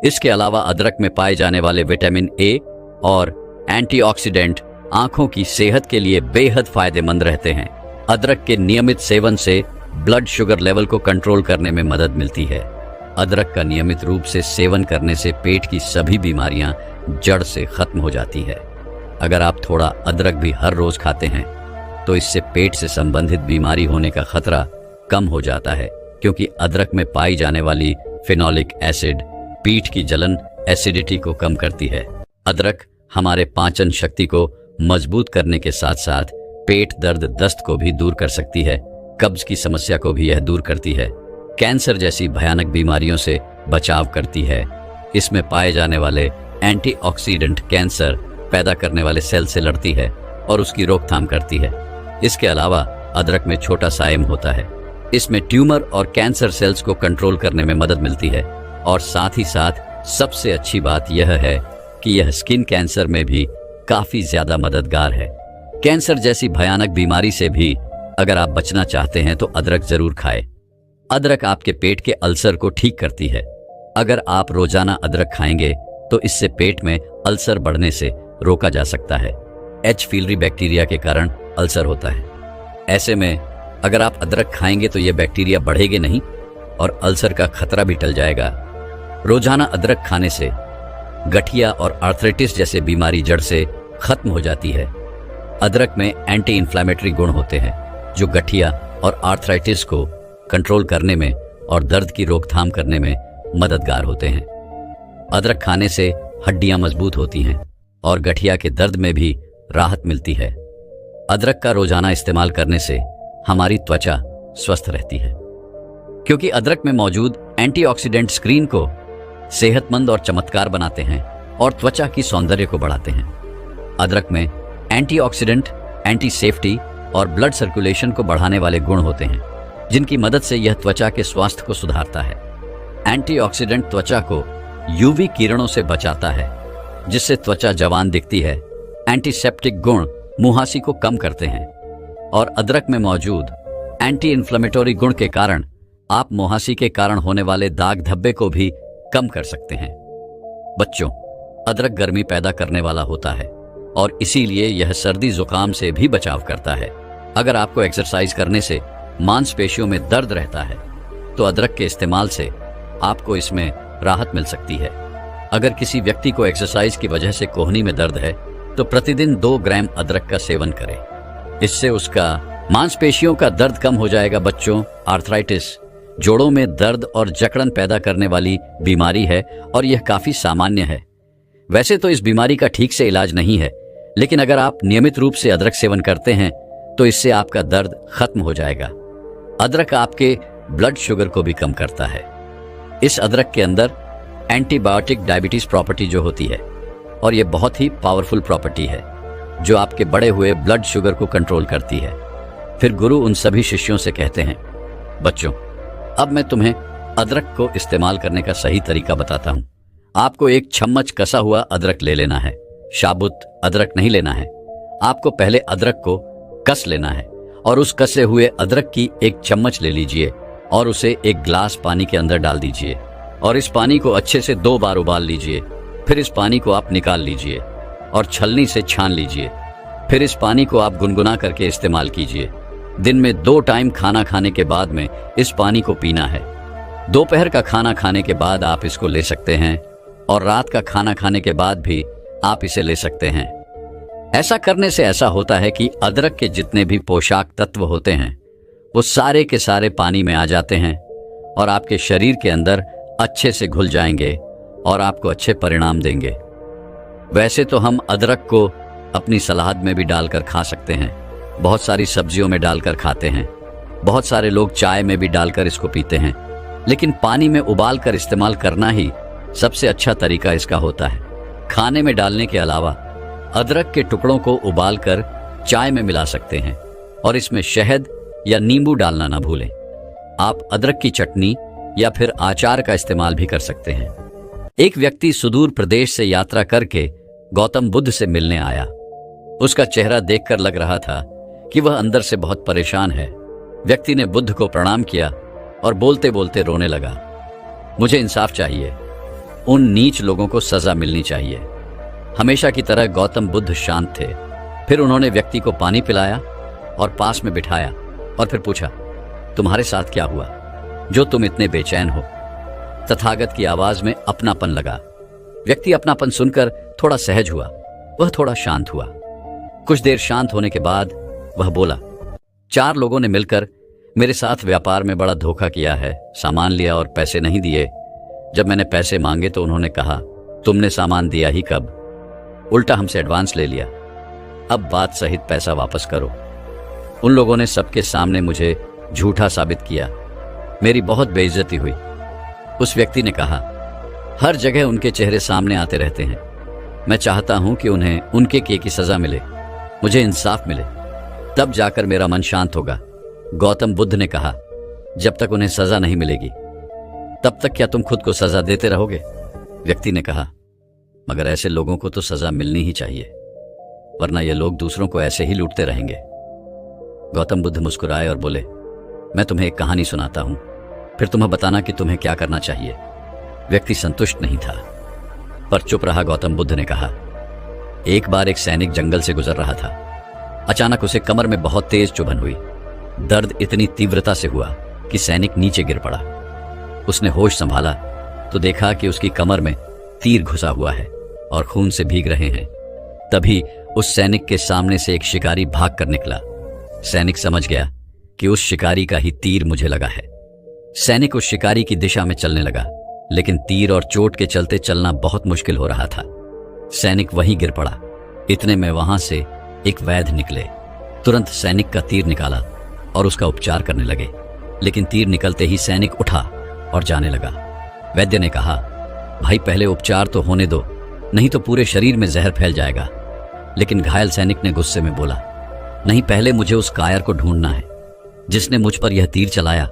इसके अलावा अदरक में पाए जाने वाले विटामिन ए और एंटीऑक्सीडेंट आंखों की सेहत के लिए बेहद फायदेमंद रहते हैं। अदरक के नियमित सेवन से ब्लड शुगर लेवल को कंट्रोल करने में मदद मिलती है। अदरक का नियमित रूप से सेवन करने से पेट की सभी बीमारियां जड़ से खत्म हो जाती है। अगर आप थोड़ा अदरक भी हर रोज खाते हैं तो इससे पेट से संबंधित बीमारी होने का खतरा कम हो जाता है, क्योंकि अदरक में पाई जाने वाली फिनोलिक एसिड पीठ की जलन, एसिडिटी को कम करती है। अदरक हमारे पाचन शक्ति को मजबूत करने के साथ साथ पेट दर्द, दस्त को भी दूर कर सकती है। कब्ज की समस्या को भी यह दूर करती है। कैंसर जैसी भयानक बीमारियों से बचाव करती है। इसमें पाए जाने वाले एंटीऑक्सीडेंट कैंसर पैदा करने वाले सेल से लड़ती है और उसकी रोकथाम करती है। इसके अलावा अदरक में छोटा साइम होता है। इसमें ट्यूमर और कैंसर सेल्स को कंट्रोल करने में मदद मिलती है और साथ ही साथ सबसे अच्छी बात यह है कि यह स्किन कैंसर में भी काफी ज्यादा मददगार है। कैंसर जैसी भयानक बीमारी से भी अगर आप बचना चाहते हैं तो अदरक जरूर खाएं। अदरक आपके पेट के अल्सर को ठीक करती है। अगर आप रोजाना अदरक खाएंगे तो इससे पेट में अल्सर बढ़ने से रोका जा सकता है। एच पीलरी बैक्टीरिया के कारण अल्सर होता है। ऐसे में अगर आप अदरक खाएंगे तो यह बैक्टीरिया बढ़ेगे नहीं और अल्सर का खतरा भी टल जाएगा। रोजाना अदरक खाने से गठिया और आर्थराइटिस जैसे बीमारी जड़ से खत्म हो जाती है। अदरक में एंटी इन्फ्लामेटरी गुण होते हैं जो गठिया और आर्थराइटिस को कंट्रोल करने में और दर्द की रोकथाम करने में मददगार होते हैं। अदरक खाने से हड्डियां मजबूत होती हैं और गठिया के दर्द में भी राहत मिलती है। अदरक का रोजाना इस्तेमाल करने से हमारी त्वचा स्वस्थ रहती है, क्योंकि अदरक में मौजूद एंटीऑक्सीडेंट स्क्रीन को सेहतमंद और चमत्कार बनाते हैं और त्वचा की सौंदर्य को बढ़ाते हैं। अदरक में एंटीऑक्सीडेंट, एंटी सेफ्टी और ब्लड सर्कुलेशन को बढ़ाने वाले गुण होते हैं, जिनकी मदद से यह त्वचा के स्वास्थ्य को सुधारता है। एंटीऑक्सीडेंट त्वचा को यूवी किरणों से बचाता है, जिससे त्वचा जवान दिखती है। एंटीसेप्टिक गुण मुहासी को कम करते हैं और अदरक में मौजूद एंटी इन्फ्लेमेटरी गुण के कारण आप मुहासी के कारण होने वाले दाग धब्बे को भी कम कर सकते हैं। बच्चों, अदरक गर्मी पैदा करने वाला होता है और इसीलिए यह सर्दी जुकाम से भी बचाव करता है। अगर आपको एक्सरसाइज करने से मांसपेशियों में दर्द रहता है तो अदरक के इस्तेमाल से आपको इसमें राहत मिल सकती है। अगर किसी व्यक्ति को एक्सरसाइज की वजह से कोहनी में दर्द है तो प्रतिदिन 2 ग्राम अदरक का सेवन करें। इससे उसका मांसपेशियों का दर्द कम हो जाएगा। बच्चों, आर्थराइटिस जोड़ों में दर्द और जकड़न पैदा करने वाली बीमारी है और यह काफी सामान्य है। वैसे तो इस बीमारी का ठीक से इलाज नहीं है, लेकिन अगर आप नियमित रूप से अदरक सेवन करते हैं तो इससे आपका दर्द खत्म हो जाएगा। अदरक आपके ब्लड शुगर को भी कम करता है। इस अदरक के अंदर एंटीबायोटिक डायबिटीज प्रॉपर्टी जो होती है, और यह बहुत ही पावरफुल प्रॉपर्टी है जो आपके बढ़े हुए ब्लड शुगर को कंट्रोल करती है। फिर गुरु उन सभी शिष्यों से कहते हैं, बच्चों, अब मैं तुम्हें अदरक को इस्तेमाल करने का सही तरीका बताता हूं। आपको एक चम्मच कसा हुआ अदरक ले लेना है, साबुत अदरक नहीं लेना है। आपको पहले अदरक को कस लेना है और उस कसे हुए अदरक की एक चम्मच ले लीजिए और उसे एक ग्लास पानी के अंदर डाल दीजिए और इस पानी को अच्छे से 2 बार उबाल लीजिए। फिर इस पानी को आप निकाल लीजिए और छलनी से छान लीजिए। फिर इस पानी को आप गुनगुना करके इस्तेमाल कीजिए। दिन में 2 टाइम खाना खाने के बाद में इस पानी को पीना है। दोपहर का खाना खाने के बाद आप इसको ले सकते हैं और रात का खाना खाने के बाद भी आप इसे ले सकते हैं। ऐसा करने से ऐसा होता है कि अदरक के जितने भी पोषक तत्व होते हैं वो सारे के सारे पानी में आ जाते हैं और आपके शरीर के अंदर अच्छे से घुल जाएंगे और आपको अच्छे परिणाम देंगे। वैसे तो हम अदरक को अपनी सलाद में भी डालकर खा सकते हैं, बहुत सारी सब्जियों में डालकर खाते हैं, बहुत सारे लोग चाय में भी डालकर इसको पीते हैं, लेकिन पानी में उबाल कर इस्तेमाल करना ही सबसे अच्छा तरीका इसका होता है। खाने में डालने के अलावा अदरक के टुकड़ों को उबालकर चाय में मिला सकते हैं और इसमें शहद या नींबू डालना ना भूलें। आप अदरक की चटनी या फिर अचार का इस्तेमाल भी कर सकते हैं। एक व्यक्ति सुदूर प्रदेश से यात्रा करके गौतम बुद्ध से मिलने आया। उसका चेहरा देखकर लग रहा था कि वह अंदर से बहुत परेशान है। व्यक्ति ने बुद्ध को प्रणाम किया और बोलते बोलते रोने लगा, मुझे इंसाफ चाहिए, उन नीच लोगों को सजा मिलनी चाहिए। हमेशा की तरह गौतम बुद्ध शांत थे। फिर उन्होंने व्यक्ति को पानी पिलाया और पास में बिठाया और फिर पूछा, तुम्हारे साथ क्या हुआ जो तुम इतने बेचैन हो? तथागत की आवाज में अपनापन लगा। व्यक्ति अपनापन सुनकर थोड़ा सहज हुआ, वह थोड़ा शांत हुआ। कुछ देर शांत होने के बाद वह बोला, 4 लोगों ने मिलकर मेरे साथ व्यापार में बड़ा धोखा किया है। सामान लिया और पैसे नहीं दिए। जब मैंने पैसे मांगे तो उन्होंने कहा, तुमने सामान दिया ही कब? उल्टा हमसे एडवांस ले लिया। अब बात सहित पैसा वापस करो। उन लोगों ने सबके सामने मुझे झूठा साबित किया। मेरी बहुत बेइज्जती हुई। उस व्यक्ति ने कहा, हर जगह उनके चेहरे सामने आते रहते हैं। मैं चाहता हूं कि उन्हें उनके किए की सजा मिले, मुझे इंसाफ मिले, तब जाकर मेरा मन शांत होगा। गौतम बुद्ध ने कहा, जब तक उन्हें सजा नहीं मिलेगी तब तक क्या तुम खुद को सजा देते रहोगे? व्यक्ति ने कहा, मगर ऐसे लोगों को तो सजा मिलनी ही चाहिए, वरना ये लोग दूसरों को ऐसे ही लूटते रहेंगे। गौतम बुद्ध मुस्कुराए और बोले, मैं तुम्हें एक कहानी सुनाता हूं, फिर तुम्हें बताना कि तुम्हें क्या करना चाहिए। व्यक्ति संतुष्ट नहीं था पर चुप रहा। गौतम बुद्ध ने कहा, एक बार एक सैनिक जंगल से गुजर रहा था। अचानक उसे कमर में बहुत तेज चुभन हुई। दर्द इतनी तीव्रता से हुआ कि सैनिक नीचे गिर पड़ा। उसने होश संभाला तो देखा कि उसकी कमर में तीर घुसा हुआ है और खून से भीग रहे हैं। तभी उस सैनिक के सामने से एक शिकारी भाग कर निकला। सैनिक समझ गया कि उस शिकारी का ही तीर मुझे लगा है। सैनिक उस शिकारी की दिशा में चलने लगा, लेकिन तीर और चोट के चलते चलना बहुत मुश्किल हो रहा था। सैनिक वहीं गिर पड़ा। इतने में वहां से एक वैद्य निकले। तुरंत सैनिक का तीर निकाला और उसका उपचार करने लगे, लेकिन तीर निकलते ही सैनिक उठा और जाने लगा। वैद्य ने कहा, भाई पहले उपचार तो होने दो, नहीं तो पूरे शरीर में जहर फैल जाएगा। लेकिन घायल सैनिक ने गुस्से में बोला, नहीं, पहले मुझे उस कायर को ढूंढना है जिसने मुझ पर यह तीर चलाया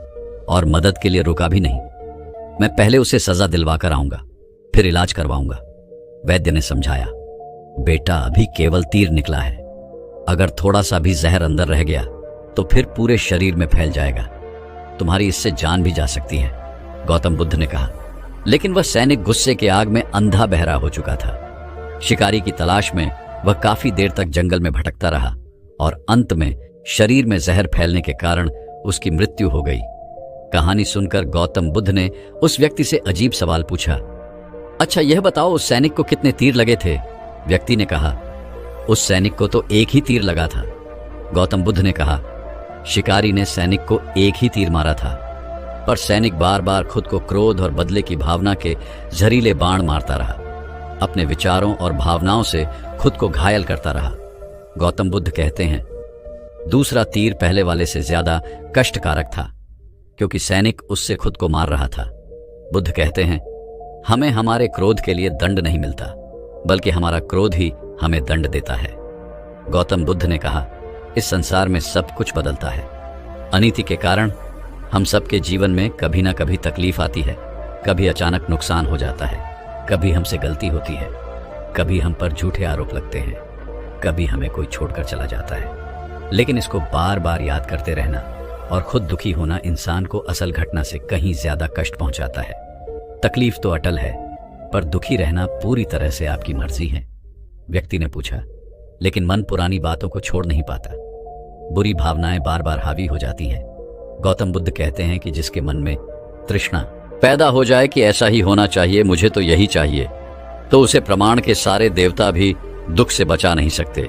और मदद के लिए रुका भी नहीं। मैं पहले उसे सजा दिलवा कर आऊंगा, फिर इलाज करवाऊंगा। वैद्य ने समझाया, बेटा अभी केवल तीर निकला है, अगर थोड़ा सा भी जहर अंदर रह गया तो फिर पूरे शरीर में फैल जाएगा, तुम्हारी इससे जान भी जा सकती है। गौतम बुद्ध ने कहा। लेकिन वह सैनिक गुस्से के आग में अंधा बहरा हो चुका था। शिकारी की तलाश में वह काफी देर तक जंगल में भटकता रहा और अंत में शरीर में जहर फैलने के कारण उसकी मृत्यु हो गई। कहानी सुनकर गौतम बुद्ध ने उस व्यक्ति से अजीब सवाल पूछा, अच्छा यह बताओ उस सैनिक को कितने तीर लगे थे? व्यक्ति ने कहा, उस सैनिक को तो एक ही तीर लगा था। गौतम बुद्ध ने कहा, शिकारी ने सैनिक को एक ही तीर मारा था। पर सैनिक बार बार खुद को क्रोध और बदले की भावना के जहरीले बाण मारता रहा, अपने विचारों और भावनाओं से खुद को घायल करता रहा। गौतम बुद्ध कहते हैं, दूसरा तीर पहले वाले से ज्यादा कष्टकारक था, क्योंकि सैनिक उससे खुद को मार रहा था। बुद्ध कहते हैं, हमें हमारे क्रोध के लिए दंड नहीं मिलता, बल्कि हमारा क्रोध ही हमें दंड देता है। गौतम बुद्ध ने कहा, इस संसार में सब कुछ बदलता है। अनीति के कारण हम सबके जीवन में कभी ना कभी तकलीफ आती है, कभी अचानक नुकसान हो जाता है, कभी हमसे गलती होती है, कभी हम पर झूठे आरोप लगते हैं, कभी हमें कोई छोड़कर चला जाता है। लेकिन इसको बार बार याद करते रहना और खुद दुखी होना इंसान को असल घटना से कहीं ज्यादा कष्ट पहुंचाता है। तकलीफ तो अटल है, पर दुखी रहना पूरी तरह से आपकी मर्जी है। व्यक्ति ने पूछा, लेकिन मन पुरानी बातों को छोड़ नहीं पाता, बुरी भावनाएं बार बार हावी हो जाती हैं। गौतम बुद्ध कहते हैं कि जिसके मन में तृष्णा पैदा हो जाए कि ऐसा ही होना चाहिए, मुझे तो यही चाहिए, तो उसे प्रमाण के सारे देवता भी दुख से बचा नहीं सकते।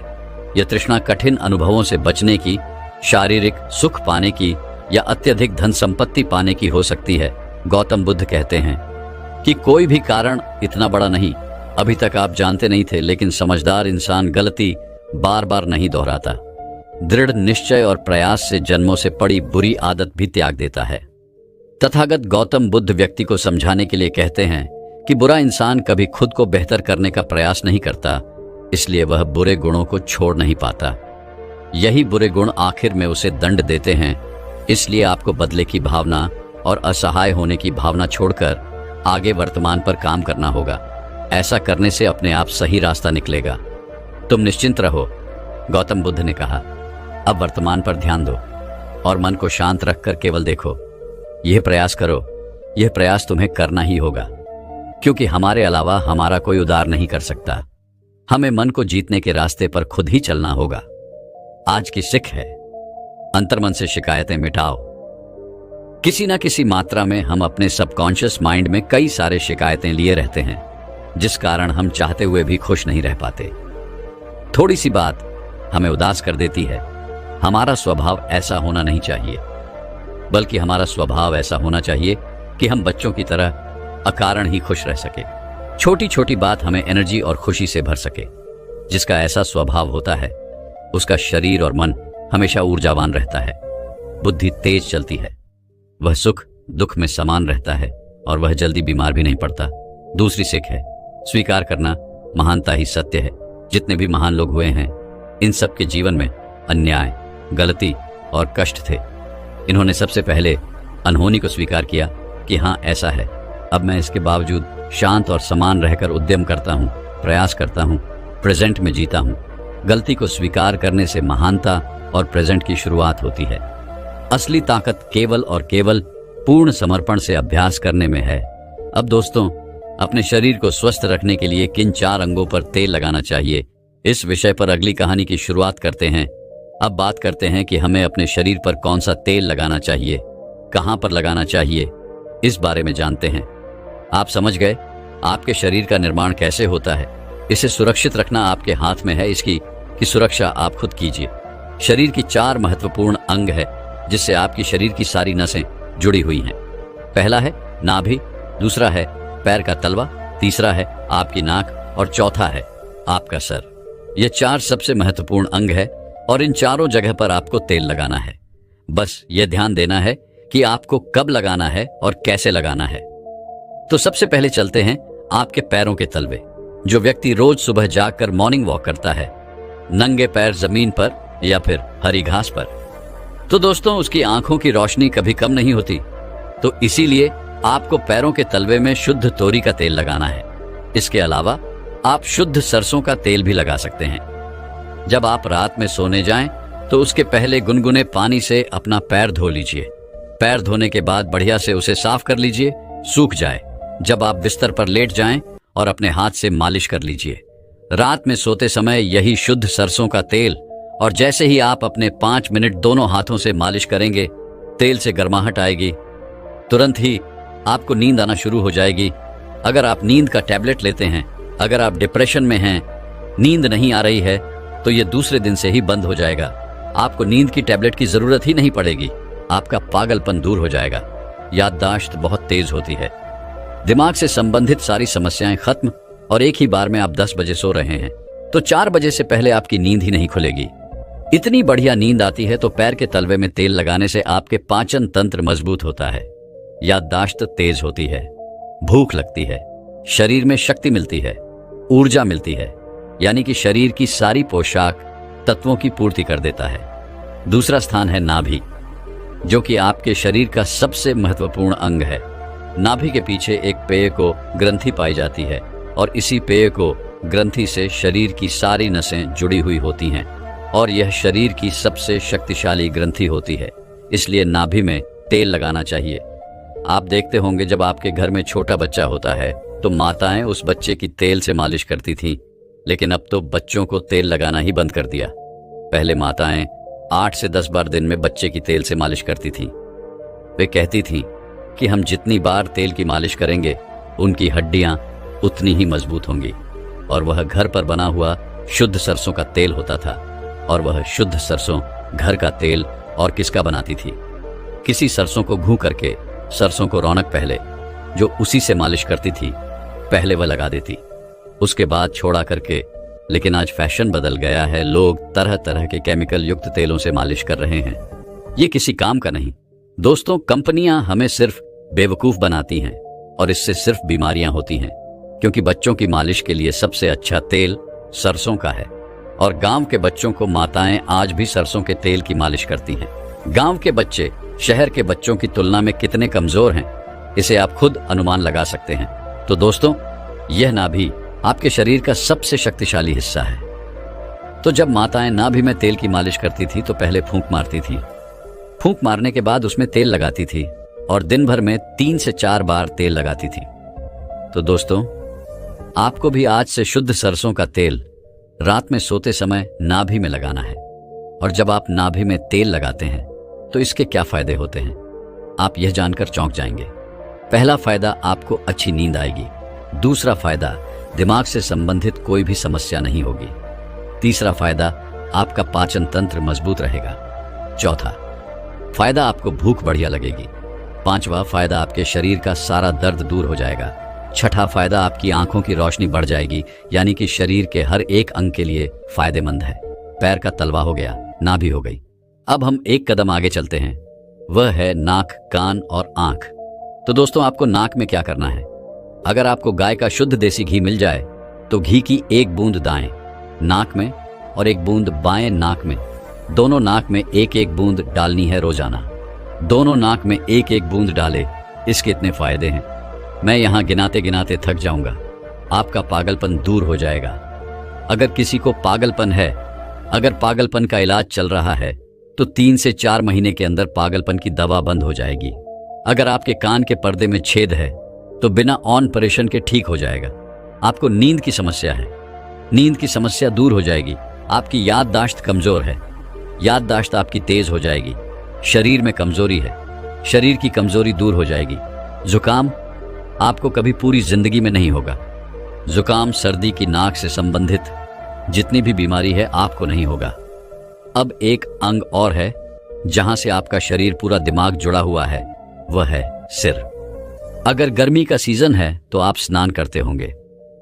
यह तृष्णा कठिन अनुभवों से बचने की, शारीरिक सुख पाने की या अत्यधिक धन संपत्ति पाने की हो सकती है। गौतम बुद्ध कहते हैं कि कोई भी कारण इतना बड़ा नहीं, अभी तक आप जानते नहीं थे, लेकिन समझदार इंसान गलती बार बार नहीं दोहराता। दृढ़ निश्चय और प्रयास से जन्मों से पड़ी बुरी आदत भी त्याग देता है। तथागत गौतम बुद्ध व्यक्ति को समझाने के लिए कहते हैं कि बुरा इंसान कभी खुद को बेहतर करने का प्रयास नहीं करता, इसलिए वह बुरे गुणों को छोड़ नहीं पाता। यही बुरे गुण आखिर में उसे दंड देते हैं। इसलिए आपको बदले की भावना और असहाय होने की भावना छोड़कर आगे वर्तमान पर काम करना होगा। ऐसा करने से अपने आप सही रास्ता निकलेगा। तुम निश्चिंत रहो, गौतम बुद्ध ने कहा। अब वर्तमान पर ध्यान दो और मन को शांत रखकर केवल देखो। यह प्रयास करो, यह प्रयास तुम्हें करना ही होगा, क्योंकि हमारे अलावा हमारा कोई उद्धार नहीं कर सकता। हमें मन को जीतने के रास्ते पर खुद ही चलना होगा। आज की सीख है, अंतर्मन से शिकायतें मिटाओ। किसी ना किसी मात्रा में हम अपने सबकॉन्शियस माइंड में कई सारे शिकायतें लिए रहते हैं, जिस कारण हम चाहते हुए भी खुश नहीं रह पाते। थोड़ी सी बात हमें उदास कर देती है। हमारा स्वभाव ऐसा होना नहीं चाहिए, बल्कि हमारा स्वभाव ऐसा होना चाहिए कि हम बच्चों की तरह अकारण ही खुश रह सके। छोटी छोटी बात हमें एनर्जी और खुशी से भर सके। जिसका ऐसा स्वभाव होता है, उसका शरीर और मन हमेशा ऊर्जावान रहता है, बुद्धि तेज चलती है, वह सुख दुख में समान रहता है और वह जल्दी बीमार भी नहीं पड़ता। दूसरी सीख है, स्वीकार करना महानता ही सत्य है। जितने भी महान लोग हुए हैं, इन सब के जीवन में अन्याय, गलती और कष्ट थे। इन्होंने सबसे पहले अनहोनी को स्वीकार किया कि हाँ ऐसा है। अब मैं इसके बावजूद शांत और समान रहकर उद्यम करता हूँ, प्रयास करता हूँ, प्रेजेंट में जीता हूँ। गलती को स्वीकार करने से महानता और प्रेजेंट की शुरुआत होती है। असली ताकत केवल और केवल पूर्ण समर्पण से अभ्यास करने में है। अब दोस्तों, अपने शरीर को स्वस्थ रखने के लिए किन 4 अंगों पर तेल लगाना चाहिए, इस विषय पर अगली कहानी की शुरुआत करते हैं। अब बात करते हैं कि हमें अपने शरीर पर कौन सा तेल लगाना चाहिए, कहां पर लगाना चाहिए, इस बारे में जानते हैं। आप समझ गए आपके शरीर का निर्माण कैसे होता है। इसे सुरक्षित रखना आपके हाथ में है, इसकी की सुरक्षा आप खुद कीजिए। शरीर की 4 महत्वपूर्ण अंग है, जिससे आपकी शरीर की सारी नसें जुड़ी हुई हैं। पहला है नाभि, दूसरा है पैर का तलवा, तीसरा है आपकी नाक और चौथा है आपका सर। ये 4 सबसे महत्वपूर्ण अंग है और इन चारों जगह पर आपको तेल लगाना है। बस ये ध्यान देना है कि आपको कब लगाना है और कैसे लगाना है। तो सबसे पहले चलते हैं आपके पैरों के तलवे। जो व्यक्ति रोज सुबह जागकर मॉर्निंग वॉक करता है, नंगे पैर जमीन पर या फिर हरी घास पर, तो दोस्तों उसकी आंखों की रोशनी कभी कम नहीं होती। तो इसीलिए आपको पैरों के तलवे में शुद्ध तोरी का तेल लगाना है। इसके अलावा आप शुद्ध सरसों का तेल भी लगा सकते हैं। जब आप रात में सोने जाएं, तो उसके पहले गुनगुने पानी से अपना पैर धो लीजिए। पैर धोने के बाद बढ़िया से उसे साफ कर लीजिए, सूख जाए। जब आप बिस्तर पर लेट जाएं और अपने हाथ से मालिश कर लीजिए। रात में सोते समय यही शुद्ध सरसों का तेल, और जैसे ही आप अपने 5 मिनट दोनों हाथों से मालिश करेंगे, तेल से गर्माहट आएगी, तुरंत ही आपको नींद आना शुरू हो जाएगी। अगर आप नींद का टैबलेट लेते हैं, अगर आप डिप्रेशन में हैं, नींद नहीं आ रही है, तो ये दूसरे दिन से ही बंद हो जाएगा। आपको नींद की टैबलेट की जरूरत ही नहीं पड़ेगी, आपका पागलपन दूर हो जाएगा। याददाश्त बहुत तेज होती है, दिमाग से संबंधित सारी समस्याएं खत्म, और एक ही बार में आप 10 बजे सो रहे हैं तो 4 बजे से पहले आपकी नींद ही नहीं खुलेगी। इतनी बढ़िया नींद आती है तो पैर के तलवे में तेल लगाने से आपके पाचन तंत्र मजबूत होता है, याददाश्त तेज होती है, भूख लगती है, शरीर में शक्ति मिलती है, ऊर्जा मिलती है, यानी कि शरीर की सारी पोशाक तत्वों की पूर्ति कर देता है। दूसरा स्थान है नाभि, जो कि आपके शरीर का सबसे महत्वपूर्ण अंग है। नाभि के पीछे एक पेय को ग्रंथि पाई जाती है और इसी पेय को ग्रंथि से शरीर की सारी नसें जुड़ी हुई होती हैं और यह शरीर की सबसे शक्तिशाली ग्रंथि होती है, इसलिए नाभि में तेल लगाना चाहिए। आप देखते होंगे जब आपके घर में छोटा बच्चा होता है तो माताएं उस बच्चे की तेल से मालिश करती थीं, लेकिन अब तो बच्चों को तेल लगाना ही बंद कर दिया। पहले माताएं 8 से 10 बार दिन में बच्चे की तेल से मालिश करती थीं। वे कहती थीं कि हम जितनी बार तेल की मालिश करेंगे उनकी हड्डियां उतनी ही मजबूत होंगी, और वह घर पर बना हुआ शुद्ध सरसों का तेल होता था। और वह शुद्ध सरसों घर का तेल और किसका बनाती थी? किसी सरसों को घू करके, सरसों को रौनक पहले जो उसी से मालिश करती थी पहले वह लगा देती, उसके बाद छोड़ा करके। लेकिन आज फैशन बदल गया है, लोग तरह तरह के केमिकल युक्त तेलों से मालिश कर रहे हैं। ये किसी काम का नहीं दोस्तों। कंपनियां हमें सिर्फ बेवकूफ बनाती हैं और इससे सिर्फ बीमारियां होती हैं, क्योंकि बच्चों की मालिश के लिए सबसे अच्छा तेल सरसों का है, और गांव के बच्चों को माताएं आज भी सरसों के तेल की मालिश करती हैं। गांव के बच्चे शहर के बच्चों की तुलना में कितने कमजोर हैं, इसे आप खुद अनुमान लगा सकते हैं। तो दोस्तों, यह नाभि आपके शरीर का सबसे शक्तिशाली हिस्सा है। तो जब माताएं नाभि में तेल की मालिश करती थी तो पहले फूंक मारती थी, फूंक मारने के बाद उसमें तेल लगाती थी और दिन भर में 3 से 4 बार तेल लगाती थी। तो दोस्तों, आपको भी आज से शुद्ध सरसों का तेल रात में सोते समय नाभि में लगाना है। और जब आप नाभि में तेल लगाते हैं तो इसके क्या फायदे होते हैं, आप यह जानकर चौंक जाएंगे। पहला फायदा, आपको अच्छी नींद आएगी। दूसरा फायदा, दिमाग से संबंधित कोई भी समस्या नहीं होगी। तीसरा फायदा, आपका पाचन तंत्र मजबूत रहेगा। चौथा फायदा, आपको भूख बढ़िया लगेगी। पांचवा फायदा, आपके शरीर का सारा दर्द दूर हो जाएगा। छठा फायदा, आपकी आंखों की रोशनी बढ़ जाएगी, यानी कि शरीर के हर एक अंग के लिए फायदेमंद है। पैर का तलवा हो गया, नाभि हो गई। अब हम एक कदम आगे चलते हैं, वह है नाक, कान और आंख। तो दोस्तों, आपको नाक में क्या करना है? अगर आपको गाय का शुद्ध देसी घी मिल जाए तो घी की 1 बूंद दाएं नाक में और 1 बूंद बाएं नाक में, दोनों नाक में 1-1 बूंद डालनी है रोजाना। दोनों नाक में 1-1 बूंद डाले, इसके इतने फायदे हैं, मैं यहां गिनाते गिनाते थक जाऊंगा। आपका पागलपन दूर हो जाएगा। अगर किसी को पागलपन है, अगर पागलपन का इलाज चल रहा है तो 3 से 4 महीने के अंदर पागलपन की दवा बंद हो जाएगी। अगर आपके कान के पर्दे में छेद है तो बिना ऑपरेशन के ठीक हो जाएगा। आपको नींद की समस्या है, नींद की समस्या दूर हो जाएगी। आपकी याददाश्त कमजोर है, याददाश्त आपकी तेज हो जाएगी। शरीर में कमजोरी है, शरीर की कमजोरी दूर हो जाएगी। जुकाम आपको कभी पूरी जिंदगी में नहीं होगा। जुकाम, सर्दी की नाक से संबंधित जितनी भी बीमारी है आपको नहीं होगा। अब एक अंग और है जहां से आपका शरीर पूरा दिमाग जुड़ा हुआ है, वह है सिर। अगर गर्मी का सीजन है तो आप स्नान करते होंगे।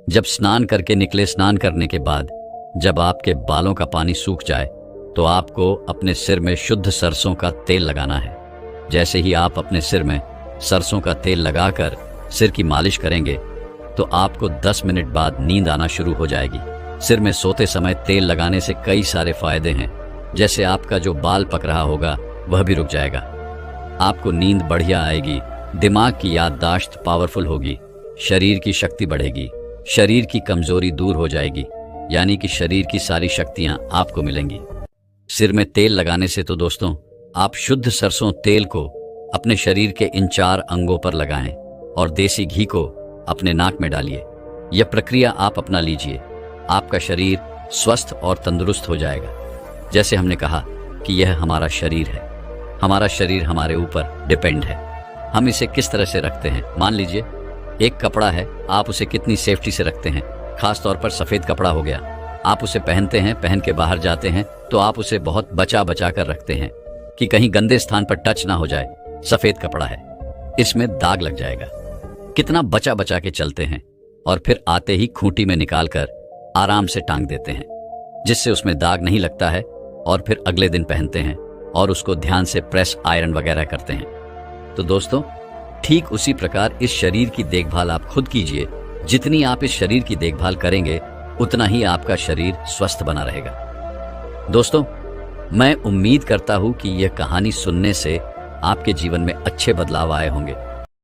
जब स्नान करके निकले, स्नान करने के बाद जब आपके बालों का पानी सूख जाए तो आपको अपने सिर में शुद्ध सरसों का तेल लगाना है। जैसे ही आप अपने सिर में सरसों का तेल लगाकर सिर की मालिश करेंगे तो आपको 10 मिनट बाद नींद आना शुरू हो जाएगी। सिर में सोते समय तेल लगाने से कई सारे फायदे हैं, जैसे आपका जो बाल पक रहा होगा वह भी रुक जाएगा, आपको नींद बढ़िया आएगी, दिमाग की याददाश्त पावरफुल होगी, शरीर की शक्ति बढ़ेगी, शरीर की कमजोरी दूर हो जाएगी, यानी कि शरीर की सारी शक्तियां आपको मिलेंगी। सिर में तेल लगाने से तो दोस्तों, आप शुद्ध सरसों तेल को अपने शरीर के इन 4 अंगों पर लगाएं और देसी घी को अपने नाक में डालिए। यह प्रक्रिया आप अपना लीजिए, आपका शरीर स्वस्थ और तंदुरुस्त हो जाएगा। जैसे हमने कहा कि यह हमारा शरीर है, हमारा शरीर हमारे ऊपर डिपेंड है, हम इसे किस तरह से रखते हैं। मान लीजिए एक कपड़ा है, आप उसे कितनी सेफ्टी से रखते हैं। खास तौर पर सफेद कपड़ा हो गया, आप उसे पहनते हैं, पहन के बाहर जाते हैं तो आप उसे बहुत बचा बचा कर रखते हैं कि कहीं गंदे स्थान पर टच ना हो जाए। सफेद कपड़ा है, इसमें दाग लग जाएगा। कितना बचा बचा के चलते हैं और फिर आते ही खूंटी में निकालकर आराम से टांग देते हैं, जिससे उसमें दाग नहीं लगता है, और फिर अगले दिन पहनते हैं और उसको ध्यान से प्रेस आयरन वगैरह करते हैं। तो दोस्तों, ठीक उसी प्रकार इस शरीर की देखभाल आप खुद कीजिए। जितनी आप इस शरीर की देखभाल करेंगे उतना ही आपका शरीर स्वस्थ बना रहेगा। दोस्तों, मैं उम्मीद करता हूं कि यह कहानी सुनने से आपके जीवन में अच्छे बदलाव आए होंगे।